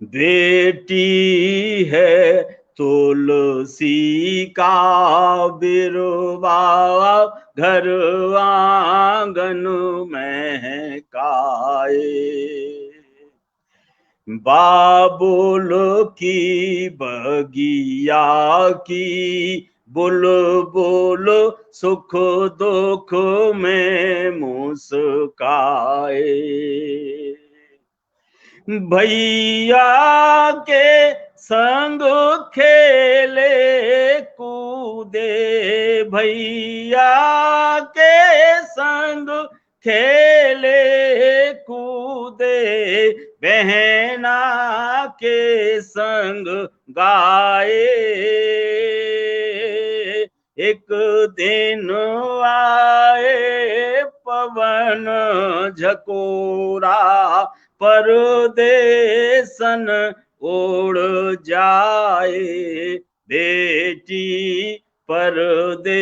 बेटी है तुलसी का बिरवा, घर आंगन में काए। बाबुल की बगिया की बुलबुल सुख दुख में मुस्काए। भैया के संग खेले कूदे, भैया के संग खेले कूदे, बहना के संग गाए। एक दिन आए पवन झकोरा, परदेसन उड़ जाए। बेटी परदेसन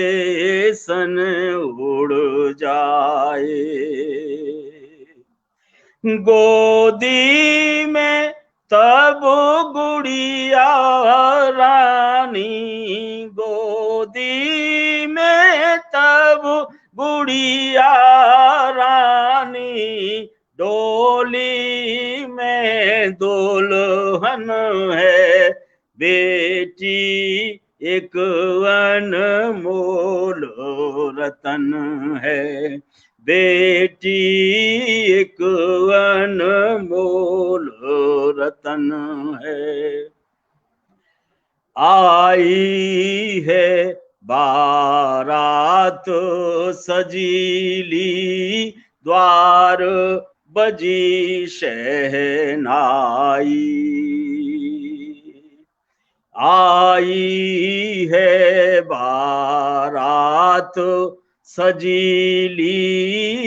उड़ जाए। गोदी में तब गुड़िया रानी, गोदी में तब गुड़िया रानी, डोली में दुल्हन है। बेटी एक अनमोल रतन है, बेटी एक अनमोल रतन है। आई है बारात सजीली, द्वार बजी शहनाई। आई है बारात सजीली,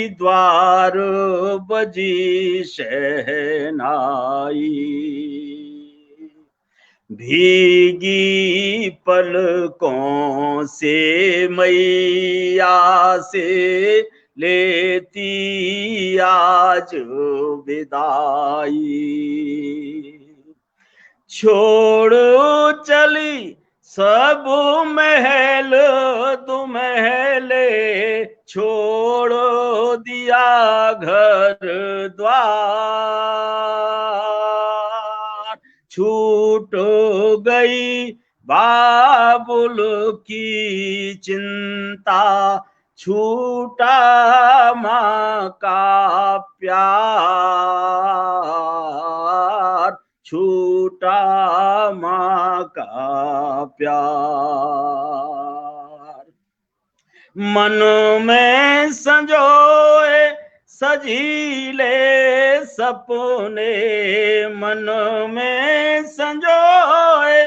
द्वार बजी शहनाई। भीगी पलकों से मैया से लेती आज विदाई। छोड़ चली सब महल दुमहले, छोड़ दिया घर द्वार। छूट गई बाबुल की चिंता, छूटा माँ का प्यार, छूटा माँ का प्यार। मन में संजोए सजीले सपने, मन में संजोए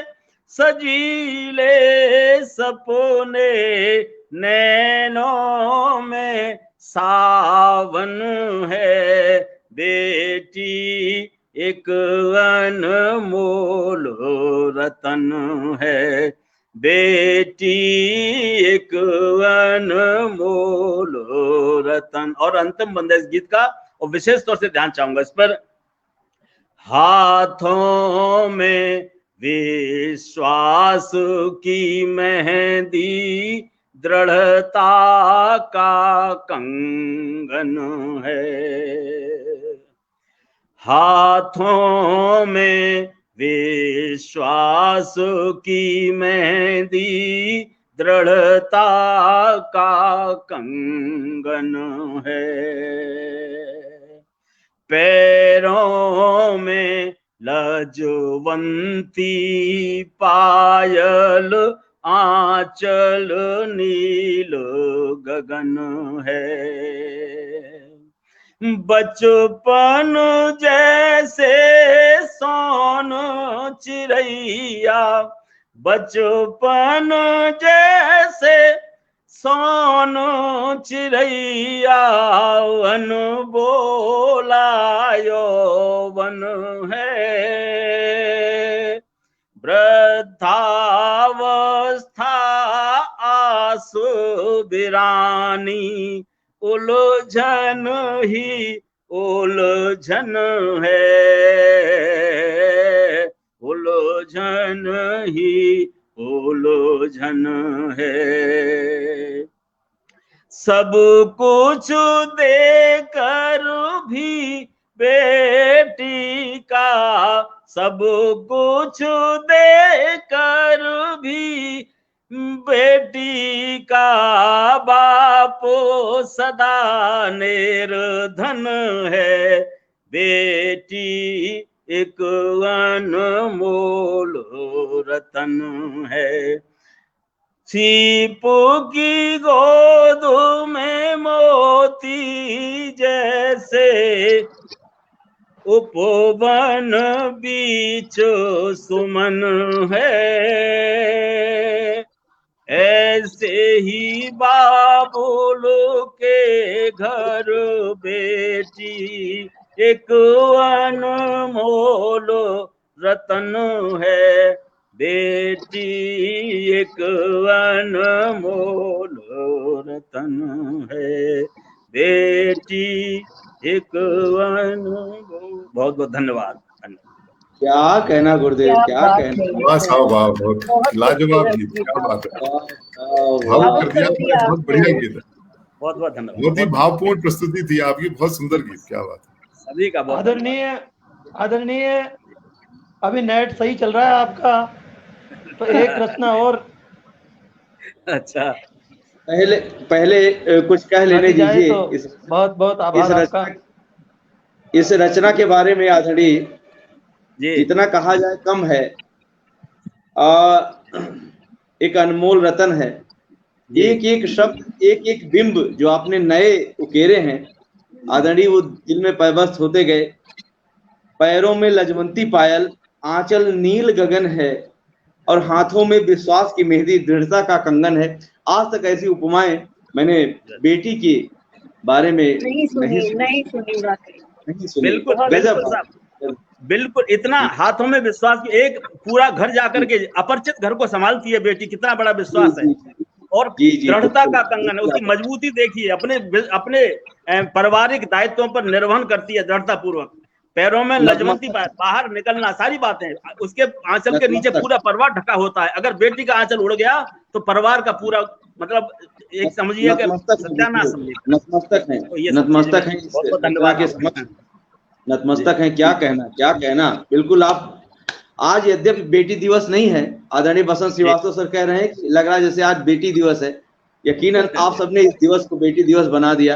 सजीले सपने, नैनों में सावन है। बेटी एक अनमोल रतन है, बेटी एक अनमोल रतन। और अंतिम बंद है इस गीत का, और विशेष तौर से ध्यान चाहूंगा इस पर। हाथों में विश्वास की मेहंदी, दृढ़ता का कंगन है। हाथों में विश्वास की मेहंदी, दृढ़ता का कंगन है। पैरों में लजवंती पायल, आंचल नील गगन है। बचपन जैसे सोन चिड़ैया, बचपन जैसे सोन चिड़ैया, वन बोला यौवन है। वृद्धावस्था आस बिरानी, उलझन ही उलझन है, उलझन ही उलझन है। सब कुछ देकर भी बेटी का, सब कुछ देकर भी बापो सदा निर्धन है, बेटी एक अनमोल रतन है। सीपू की गोद में मोती जैसे, उपवन बीच सुमन है, ऐसे ही बाबुल के घर बेटी एक अनमोल रतन है, बेटी एक अनमोल रतन है, बेटी एक अनमोल। बहुत बहुत धन्यवाद। क्या कहना गुरुदेव, क्या कहना। वाह साहब वाह, बहुत लाजवाब गीत, क्या बात है, भावुक कर दिया आपने, बहुत बढ़िया गीत है। बहुत बहुत धन्यवाद। बहुत ही भावपूर्ण प्रस्तुति थी आपकी, बहुत सुंदर गीत, क्या बात है। सभी का बहुत आदरणीय अभी नेट सही चल रहा है आपका, तो एक रचना और। अच्छा, पहले कुछ कह लेने दीजिए। तो बहुत बहुत आभार आपका। इस रचना के बारे में आदरणीय जितना कहा जाए कम है। एक अनमोल रतन है, एक एक शब्द, एक एक बिंब जो आपने नए उकेरे हैं आदरणीय, वो दिल में पैबस्त होते गए। पैरों में लजवंती पायल, आंचल नील गगन है, और हाथों में विश्वास की मेहंदी, दृढ़ता का कंगन है। आज तक ऐसी उपमाएं मैंने बेटी के बारे में नहीं सुनी। बिल्कुल इतना हाथों में विश्वास की, एक पूरा घर जाकर के अपरिचित घर को संभालती है बेटी, कितना बड़ा विश्वास है। और दृढ़ता का कंगन है, उसकी मजबूती देखिए, अपने पारिवारिक दायित्वों पर निर्वहन करती है दृढ़ता पूर्वक। पैरों में लजवंती, बाहर निकलना, सारी बातें। उसके आंचल के नीचे पूरा परिवार ढका होता है। अगर बेटी का आंचल उड़ गया तो परिवार का पूरा, मतलब एक समझिए कि सत्यानाश समझिए। नतमस्तक है, नतमस्तक है, नतमस्तक है। क्या कहना। बिल्कुल, आप आज यद्यपि बेटी दिवस नहीं है, आदरणीय बसंत श्रीवास्तव सर कह रहे हैं कि लग रहा है जैसे आज बेटी दिवस है। यकीनन आप सबने इस दिवस को बेटी दिवस बना दिया।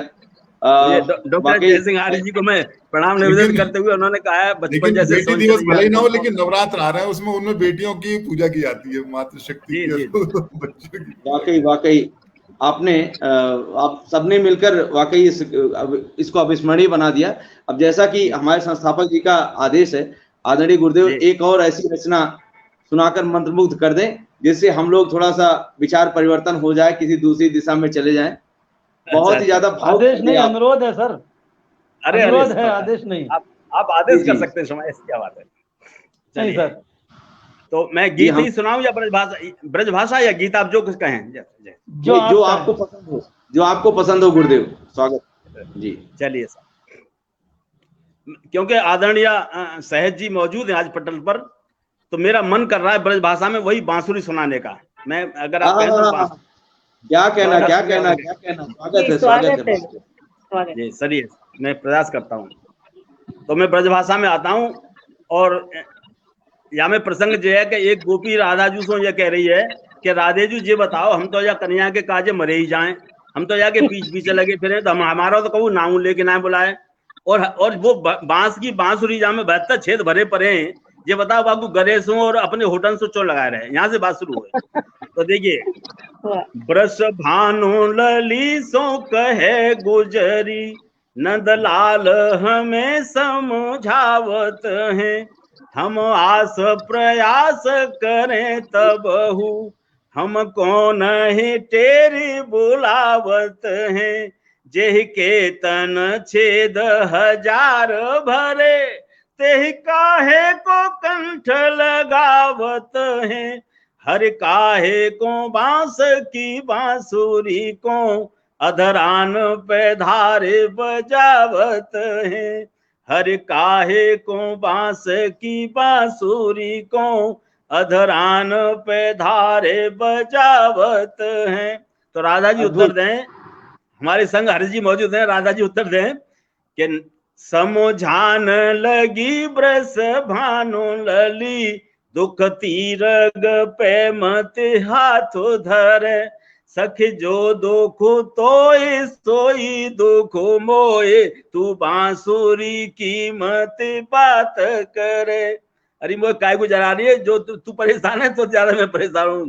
डॉक्टर जय सिंह आर्य जी को मैं प्रणाम निवेदन करते हुए, उन्होंने कहा है बचपन जैसे बेटी दिवस भले ही ना हो, लेकिन नवरात्र आ रहे हैं, उसमें उनमें बेटियों की पूजा की जाती है, मातृशक्ति की। वाकई आपने आप सबने मिलकर वाकई इसको अविस्मरणीय बना दिया। अब जैसा कि हमारे संस्थापक जी का आदेश है, आदरणीय गुरुदेव एक और ऐसी रचना सुनाकर मंत्रमुग्ध कर दें, जिससे हम लोग थोड़ा सा विचार परिवर्तन हो जाए, किसी दूसरी दिशा में चले जाएं। बहुत ही ज्यादा आदेश नहीं, अनुरोध है सर। अरे अनुरोध है, आदेश नहीं। आप आदेश कर सकते हैं, समय क्या बात है। नहीं सर, तो मैं गीत ही सुनाऊं या ब्रजभाषा या गीत, आप जो कुछ कहें, जो आपको पसंद हो, जो आपको पसंद हो गुरुदेव। स्वागत जी। चलिए सर, क्योंकि आदरणीय सहज जी मौजूद हैं आज पटल पर, तो मेरा मन कर रहा है ब्रजभाषा में वही बांसुरी सुनाने का। मैं अगर आप क्या कहना। स्वागत है जी। चलिए, मैं प्रयास करता हूँ। तो मैं ब्रजभाषा में आता हूँ, और यहाँ में प्रसंग जो है कि एक गोपी राधा जू सो ये कह रही है कि राधे जू ये बताओ, हम तो या कन्या के काजे मरे ही जाएं, हम तो या के पीछे लगे फिरे, तो हमारा तो कहूँ नाऊ लेके ना बुलाए। और वो बांस की बांसुरी जा में 72 छेद भरे पड़े हैं। ये बताओ बाबू, गणेशों और अपने होटल से चो लगाए रहे, यहाँ से बात शुरू है। तो देखिए, ब्रश भानु लली सो कहे गुजरी, नंदलाल हमें समझावत हैं, हम आस प्रयास करें तबहु, हम कौन ही तेरी बुलावत हैं, जेहि के तन छेद हजार भरे, तेहि काहे को कंठ लगावत हैं, हर काहे को बांस की बांसुरी को अधरान पे धारे बजावत हैं, हर काहे को बांस की बांसुरी को अधरान पे धारे बजावत हैं। तो राधा जी उत्तर दें, हमारे संग हरि जी मौजूद हैं, राधा जी उत्तर दें कि समझान लगी ब्रस भानु लली, दुख तीरग पे मत हाथ धरे, सखी जो दुख तोय सोई दुख मोए, तू बांसुरी की मत बात करे। अरे वो काय को जरा रही है, जो तू परेशान है तो ज्यादा मैं परेशान हूं।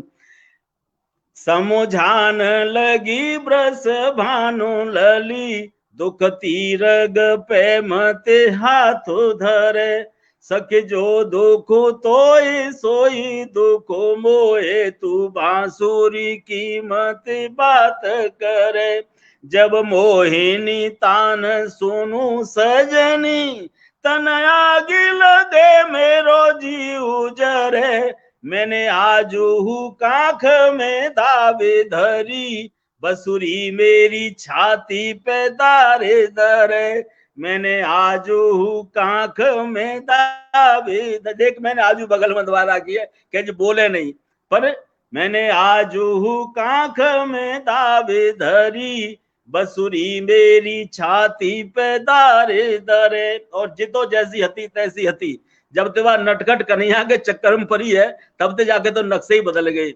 समझान लगी ब्रस भानु लली, दुख तीरग पे मत हाथ धरे। सखी जो दुख तोय सोई दुख मोए, तू बांसुरी की मत बात करे। जब मोहिनी तान सुनु सजनी, तन आगे लगे मेरो जीव जरे। मैंने आजू काख में दावे धरी, बसुरी मेरी छाती पे दारे दरे। मैंने आजू काख में दावे, देख मैंने आजू बगल में द्वारा किया कि बोले नहीं, पर मैंने आजू काख में दावे धरी, बसुरी मेरी छाती पे दारे दरे। और जितो जैसी हती तैसी हती, जब ते नटखट कन्हैया के चक्कर में पड़ी है तब ते जाके तो नक्शे ही बदल गए।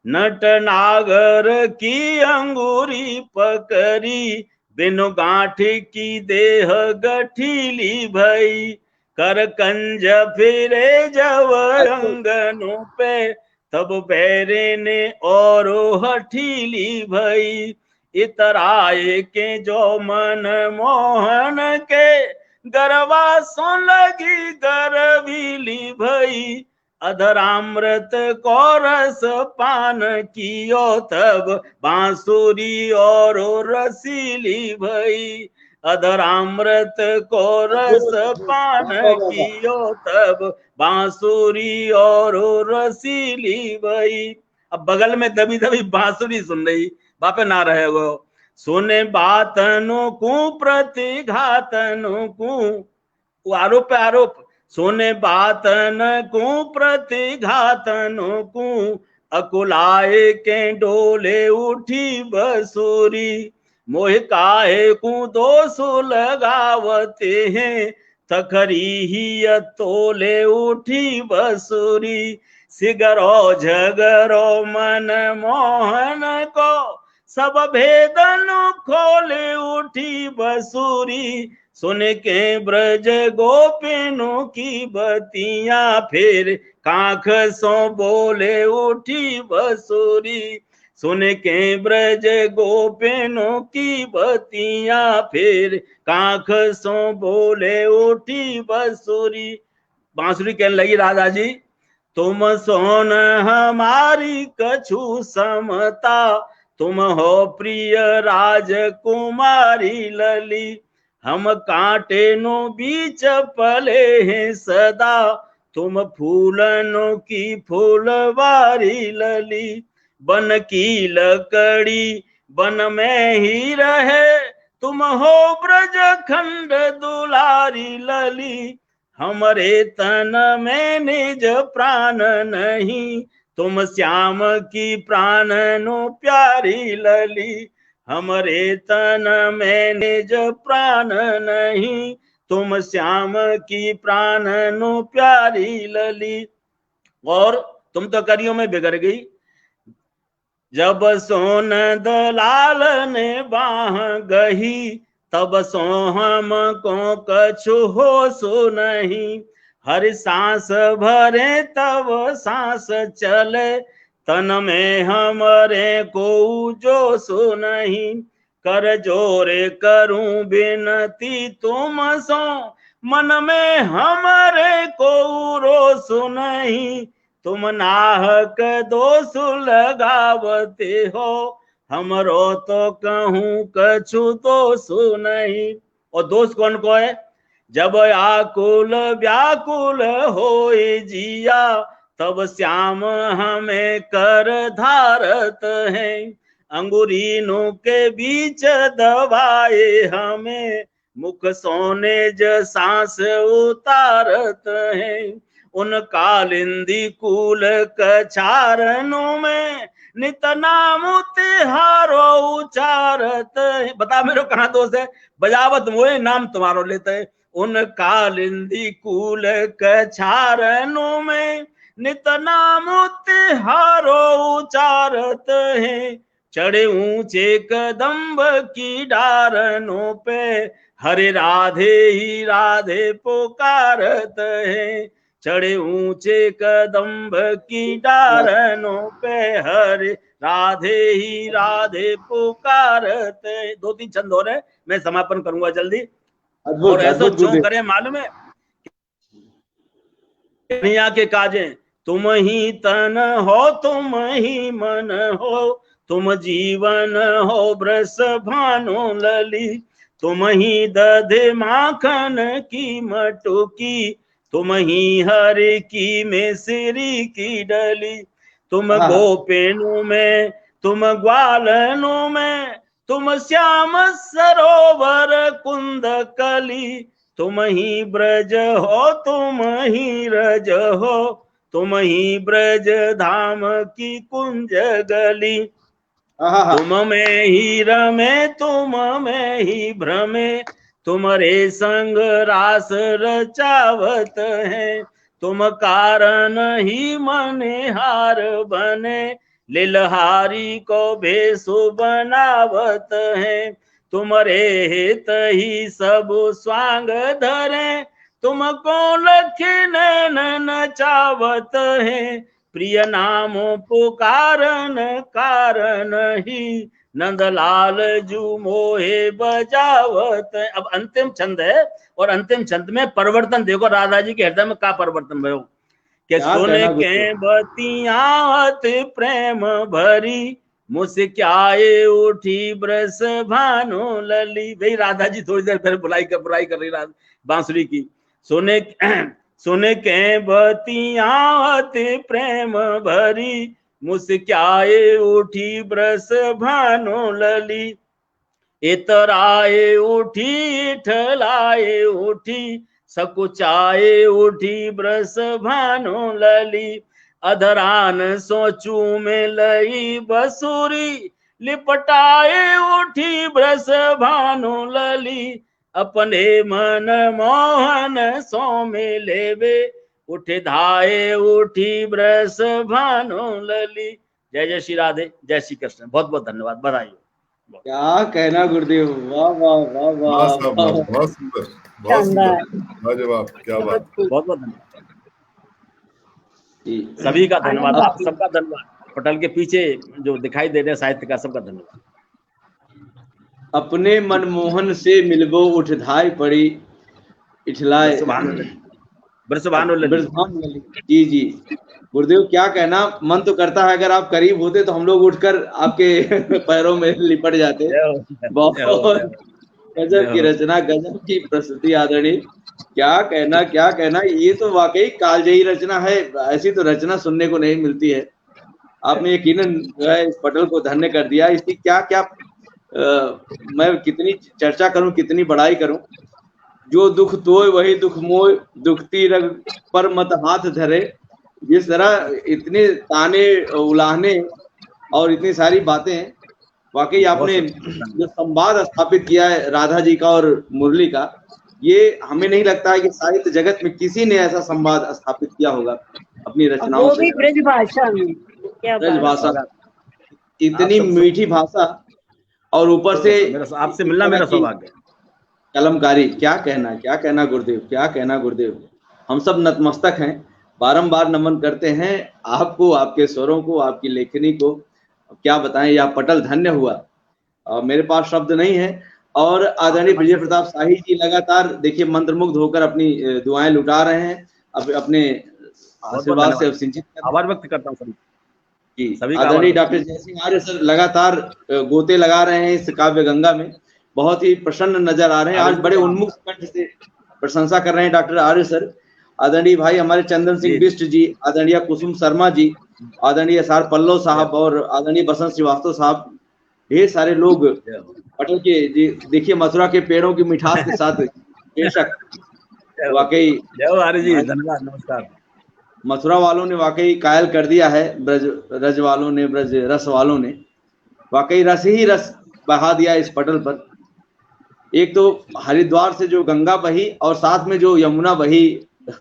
नट नागर की अंगूरी पकड़ी, बिनु गांठी की देह गठीली भई। कर कंज फिरे जब अंगनों पे, तब बैरे ने और हठीली भई। इतराए के जो मन मोहन के, गरवा सो लगी गरवीली भई। अधरामृत को रस पान कियो, तब बांसुरी और रसीली भई। अधरामृत को रस पान कियो, तब बांसुरी और रसीली भई। अब बगल में दबी दबी बांसुरी सुन रही, बापे ना रहे वो। सुने बातनु को प्रतिघातनु को, आरोप पे आरोप। सुने बातन को प्रतिघातनु को, अकुलाए के डोले उठी बसुरी। मोह काहे को दोष लगावते हैं, थखरी ही तोले उठी बसुरी। सिगरो झगरो मन मोहन को, सब भेदन खोले उठी बसुरी। सुन के ब्रज गोपिनों की बतियां, फिर काख सो बोले उठी बसुरी। सुन के ब्रज गोपिनों की बतियां, फिर काख सो बोले उठी बसुरी। बांसुरी कहने लगी, राजा जी तुम सोन हमारी कछु समता, तुम हो प्रिय राजकुमारी लली। हम कांटे नो बीच पले हैं सदा, तुम फूलनों की फूलवारी लली। बन की लकड़ी बन में ही रहे, तुम हो ब्रज खंड दुलारी लली। हमरे तन में निज प्राण नहीं, तुम श्याम की प्राण नो प्यारी लली। हमरे तन में निज प्राण नहीं, तुम श्याम की प्राण नो प्यारी लली। और तुम तो करियों में बिगड़ गई। जब सोन दलाल ने बाह गही, तब सो हम को कछु हो सो नहीं। हर सांस भरे तब सांस चले, तन में हमरे को जो सो नहीं। कर जोरे करूं बिनती तुम सो, मन में हमरे को रो सो नहीं। तुम नाहक दोष लगावते हो, हमरो तो कहूं कछु दोष नहीं। और दोष कौन को है? जब आकुल व्याकुल होए जिया, तब श्याम हमें कर धारत है। अंगुरीनों के बीच दबाए हमें, मुख सोने ज सांस उतारत है। उन कालिंदी कूल कछारनों में, नित नाम तिहारो उचारत है। बता मेरे कहाँ दोस्त है? बजावत मोए नाम तुम्हारो लेते है। उन कालिंदी कूल कछारनों में, नित नाम तिहारो उचारत है। चढ़े ऊंचे कदम्ब की डारनों पे, हरे राधे ही राधे पुकारत है। चढ़े ऊंचे कदम्ब की डारनों पे, हरे राधे ही राधे पुकारत है। 2-3 छंद और है, मैं समापन करूंगा जल्दी। और ऐसा क्यों करें मालूम है, दुनिया के काजें तुम ही तन हो, तुम ही मन हो, तुम जीवन हो ब्रस भानु लली, तुम ही दधे माखन की मटुकी, तुम ही हरि की मिसरी की डली, तुम गोपेनु में, तुम ग्वालनु में, तुम श्याम सरोवर कुंद कली, तुम ही ब्रज हो, तुम ही रज हो, तुम ही ब्रज धाम की कुंज गली, तुम में ही रमे, तुम में ही भ्रमे, तुम्हारे संग रास रचावत है, तुम कारण ही मनिहार बने, लीलहारी को भेषु बनावत है, तुम्हारे हित ही सब स्वांग धरे, तुमको लखन नचावत है, प्रिय नामो पुकारन कारण ही, नंदलाल जू मोहे बजावत है। अब अंतिम छंद है, और अंतिम छंद में परिवर्तन देखो राधा जी के हृदय में का परिवर्तन भयो, कि सुन के बतियावत प्रेम भरी, मुस्काए उठी ब्रस भानु लली। भाई राधा जी थोड़ी देर फिर बुराई कर रही बांसुरी की। सुन के बतियावत प्रेम भरी, मुस्काए उठी ब्रस भानु लली, इतराए उठी ठलाए उठी, सकुचाए उठी ब्रस भानु लली, अधरान सोचू में लई बसुरी, लिपटाए उठी ब्रस भानु लली, अपने मन मोहन सो में लेवे, उठे धाये उठी ब्रस भानु लली। जय जय श्री राधे, जय श्री कृष्ण। बहुत बहुत धन्यवाद, बधाई। क्या कहना गुरुदेव, वाह वाह वाह वाह, बहुत सुंदर, बहुत सुंदर, लाजवाब, क्या बात। बहुत बहुत धन्यवाद सभी का, धन्यवाद आप सबका धन्यवाद। पटल के पीछे जो दिखाई दे रहे साहित्य का, सबका धन्यवाद। अपने मनमोहन से मिलबो उठ धाय पड़ी, इठलाए जी जी। गुरुदेव क्या कहना, मन तो करता है अगर आप करीब होते तो हम लोग उठकर आपके पैरों में लिपट जाते। बहुत गजब की रचना, गजब की प्रस्तुति आदरणीय। क्या कहना, क्या कहना, ये तो वाकई कालजयी रचना है। ऐसी तो रचना सुनने को नहीं मिलती है। आपने यकीनन जो है इस पटल को धन्य कर दिया। इसकी क्या क्या मैं कितनी चर्चा करूं, कितनी बड़ाई करूं। जो दुख तोय वही दुख मोय, दुखती रग पर मत हाथ धरे। जिस तरह इतने ताने उलाहने और इतनी सारी बातें, वाकई आपने जो संवाद स्थापित किया है राधा जी का और मुरली का, ये हमें नहीं लगता है कि साहित्य जगत में किसी ने ऐसा संवाद स्थापित किया होगा अपनी रचनाओं से। ब्रज भाषा में, ब्रज भाषा, इतनी मीठी भाषा, और ऊपर से आपसे मिलना मेरा सौभाग्य। कलमकारी, क्या कहना, क्या कहना गुरुदेव, क्या कहना गुरुदेव। हम सब नतमस्तक हैं, बारंबार नमन करते हैं आपको, आपके स्वरों को, आपकी लेखनी को। क्या बताएं, यह पटल धन्य हुआ। मेरे पास शब्द नहीं है। और आदरणीय विजय प्रताप शाही जी लगातार देखिए मंत्रमुग्ध होकर अपनी दुआएं लुटा रहे हैं, अब अपने आशीर्वाद से सिंचित आभार व्यक्त करता हूँ सभी। आदरणीय डॉक्टर जयसिंह आर्य सर लगातार गोते लगा रहे हैं इस काव्य गंगा में, बहुत ही प्रसन्न नजर आ रहे हैं। आज बड़े उन्मुख कंठ से प्रशंसा कर रहे हैं डॉक्टर आर्य सर। आदरणीय भाई हमारे चंदन सिंह बिष्ट जी, आदरणीय कुसुम शर्मा जी, आदरणीय एस आर पल्लव साहब और आदरणीय बसंत श्रीवास्तव साहब, ढेर सारे लोग पटल के देखिए मथुरा के पेड़ों की मिठास के साथ बेशक वाकई धन्यवाद, नमस्कार। मथुरा वालों ने वाकई कायल कर दिया है, ब्रज वालों ने, ब्रज रस वालों ने वाकई रस ही रस बहा दिया इस पटल पर। एक तो हरिद्वार से जो गंगा बही और साथ में जो यमुना बही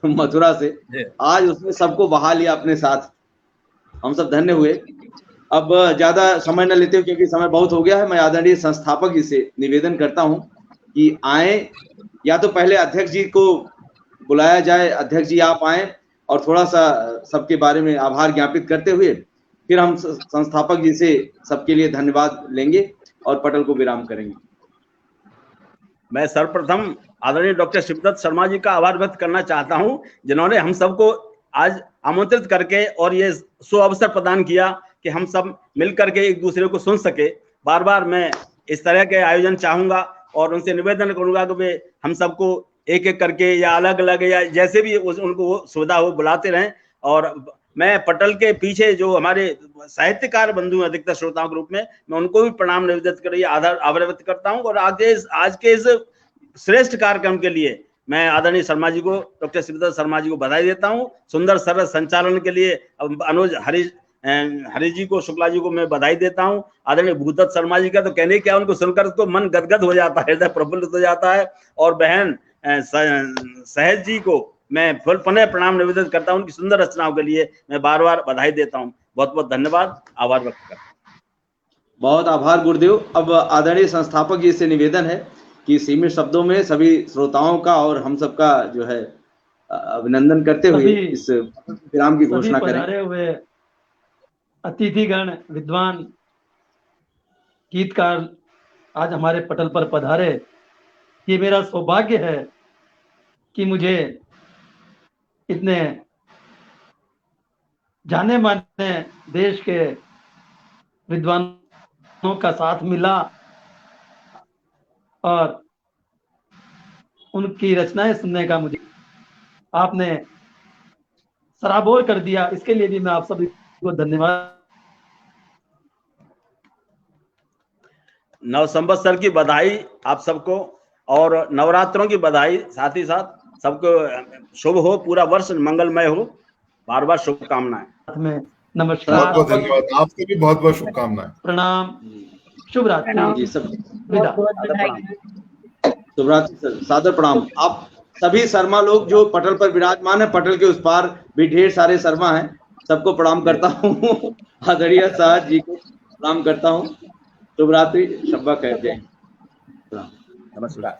मथुरा से, आज उसने सबको बहा लिया अपने साथ। हम सब धन्य हुए। अब ज्यादा समय न लेते हुए, क्योंकि समय बहुत हो गया है, मैं आदरणीय संस्थापक जी से निवेदन करता हूं कि आए, या तो पहले अध्यक्ष जी को बुलाया जाए, अध्यक्ष जी आप आए और थोड़ा सा सबके बारे में आभार ज्ञापित करते हुए फिर हम संस्थापक जी से सबके लिए धन्यवाद लेंगे और पटल को विराम करेंगे। मैं सर्वप्रथम आदरणीय डॉक्टर शिवदत्त शर्मा जी का आभार व्यक्त करना चाहता हूं, जिन्होंने हम सबको आज आमंत्रित करके और ये सुअवसर प्रदान किया कि हम सब मिलकर के एक दूसरे को सुन सके। बार बार मैं इस तरह के आयोजन चाहूंगा और उनसे निवेदन करूंगा कि वे हम सबको एक एक करके या अलग अलग या जैसे भी उनको सुविधा हो बुलाते रहें। और मैं पटल के पीछे जो हमारे साहित्यकार बंधु हैं अधिकतर श्रोताओं के रूप में, मैं उनको भी प्रणाम निवेदित कर आभार व्यक्त करता हूं। और आज के इस श्रेष्ठ कार्यक्रम के लिए मैं आदरणीय शर्मा जी को, डॉक्टर शिवदत्त शर्मा जी को बधाई देता हूं। सुंदर सरल संचालन के लिए अनुज हरि जी को, शुक्ला जी को मैं बधाई देता हूं। आदरणीय भूदत्त शर्मा जी का तो कहने क्या, उनको सुनकर तो मन गदगद हो जाता है, हृदय प्रफुल्लित हो जाता है। और बहन सहज जी को मैं पुनः प्रणाम निवेदित करता हूं, उनकी सुंदर रचनाओं के लिए मैं बार बार बधाई देता हूं। बहुत बहुत धन्यवाद, आभार व्यक्त करता हूं। बहुत आभार गुरुदेव। अब आदरणीय संस्थापक जी से निवेदन है कि सीमित शब्दों में सभी श्रोताओं का और हम सबका जो है अभिनंदन करते हुए इस विराम की घोषणा करें। पधारे हुए अतिथिगण, विद्वान, गीतकार आज हमारे पटल पर पधारे। ये मेरा सौभाग्य है कि मुझे इतने जाने माने देश के विद्वानों का साथ मिला और उनकी रचनाएं सुनने का मुझे आपने सराबोर कर दिया। इसके लिए भी मैं आप सभी को धन्यवाद। नव संवत्सर की बधाई आप सबको और नवरात्रों की बधाई, साथ ही साथ सबको शुभ हो, पूरा वर्ष मंगलमय हो। बार बार शुभकामनाएं। में नमस्कार, बहुत बहुत धन्यवाद, आपको भी बहुत बहुत शुभकामनाएं, प्रणाम, शुभ रात्रि जी सब विदा। शुभ रात्रि, सादर प्रणाम। आप सभी शर्मा लोग जो पटल पर विराजमान है, पटल के उस पार भी ढेर सारे शर्मा हैं, सबको प्रणाम करता हूँ। आदरणीय साहब जी को प्रणाम करता हूँ। शुभ रात्रि, शब्बा खैर, जय। नमस्कार।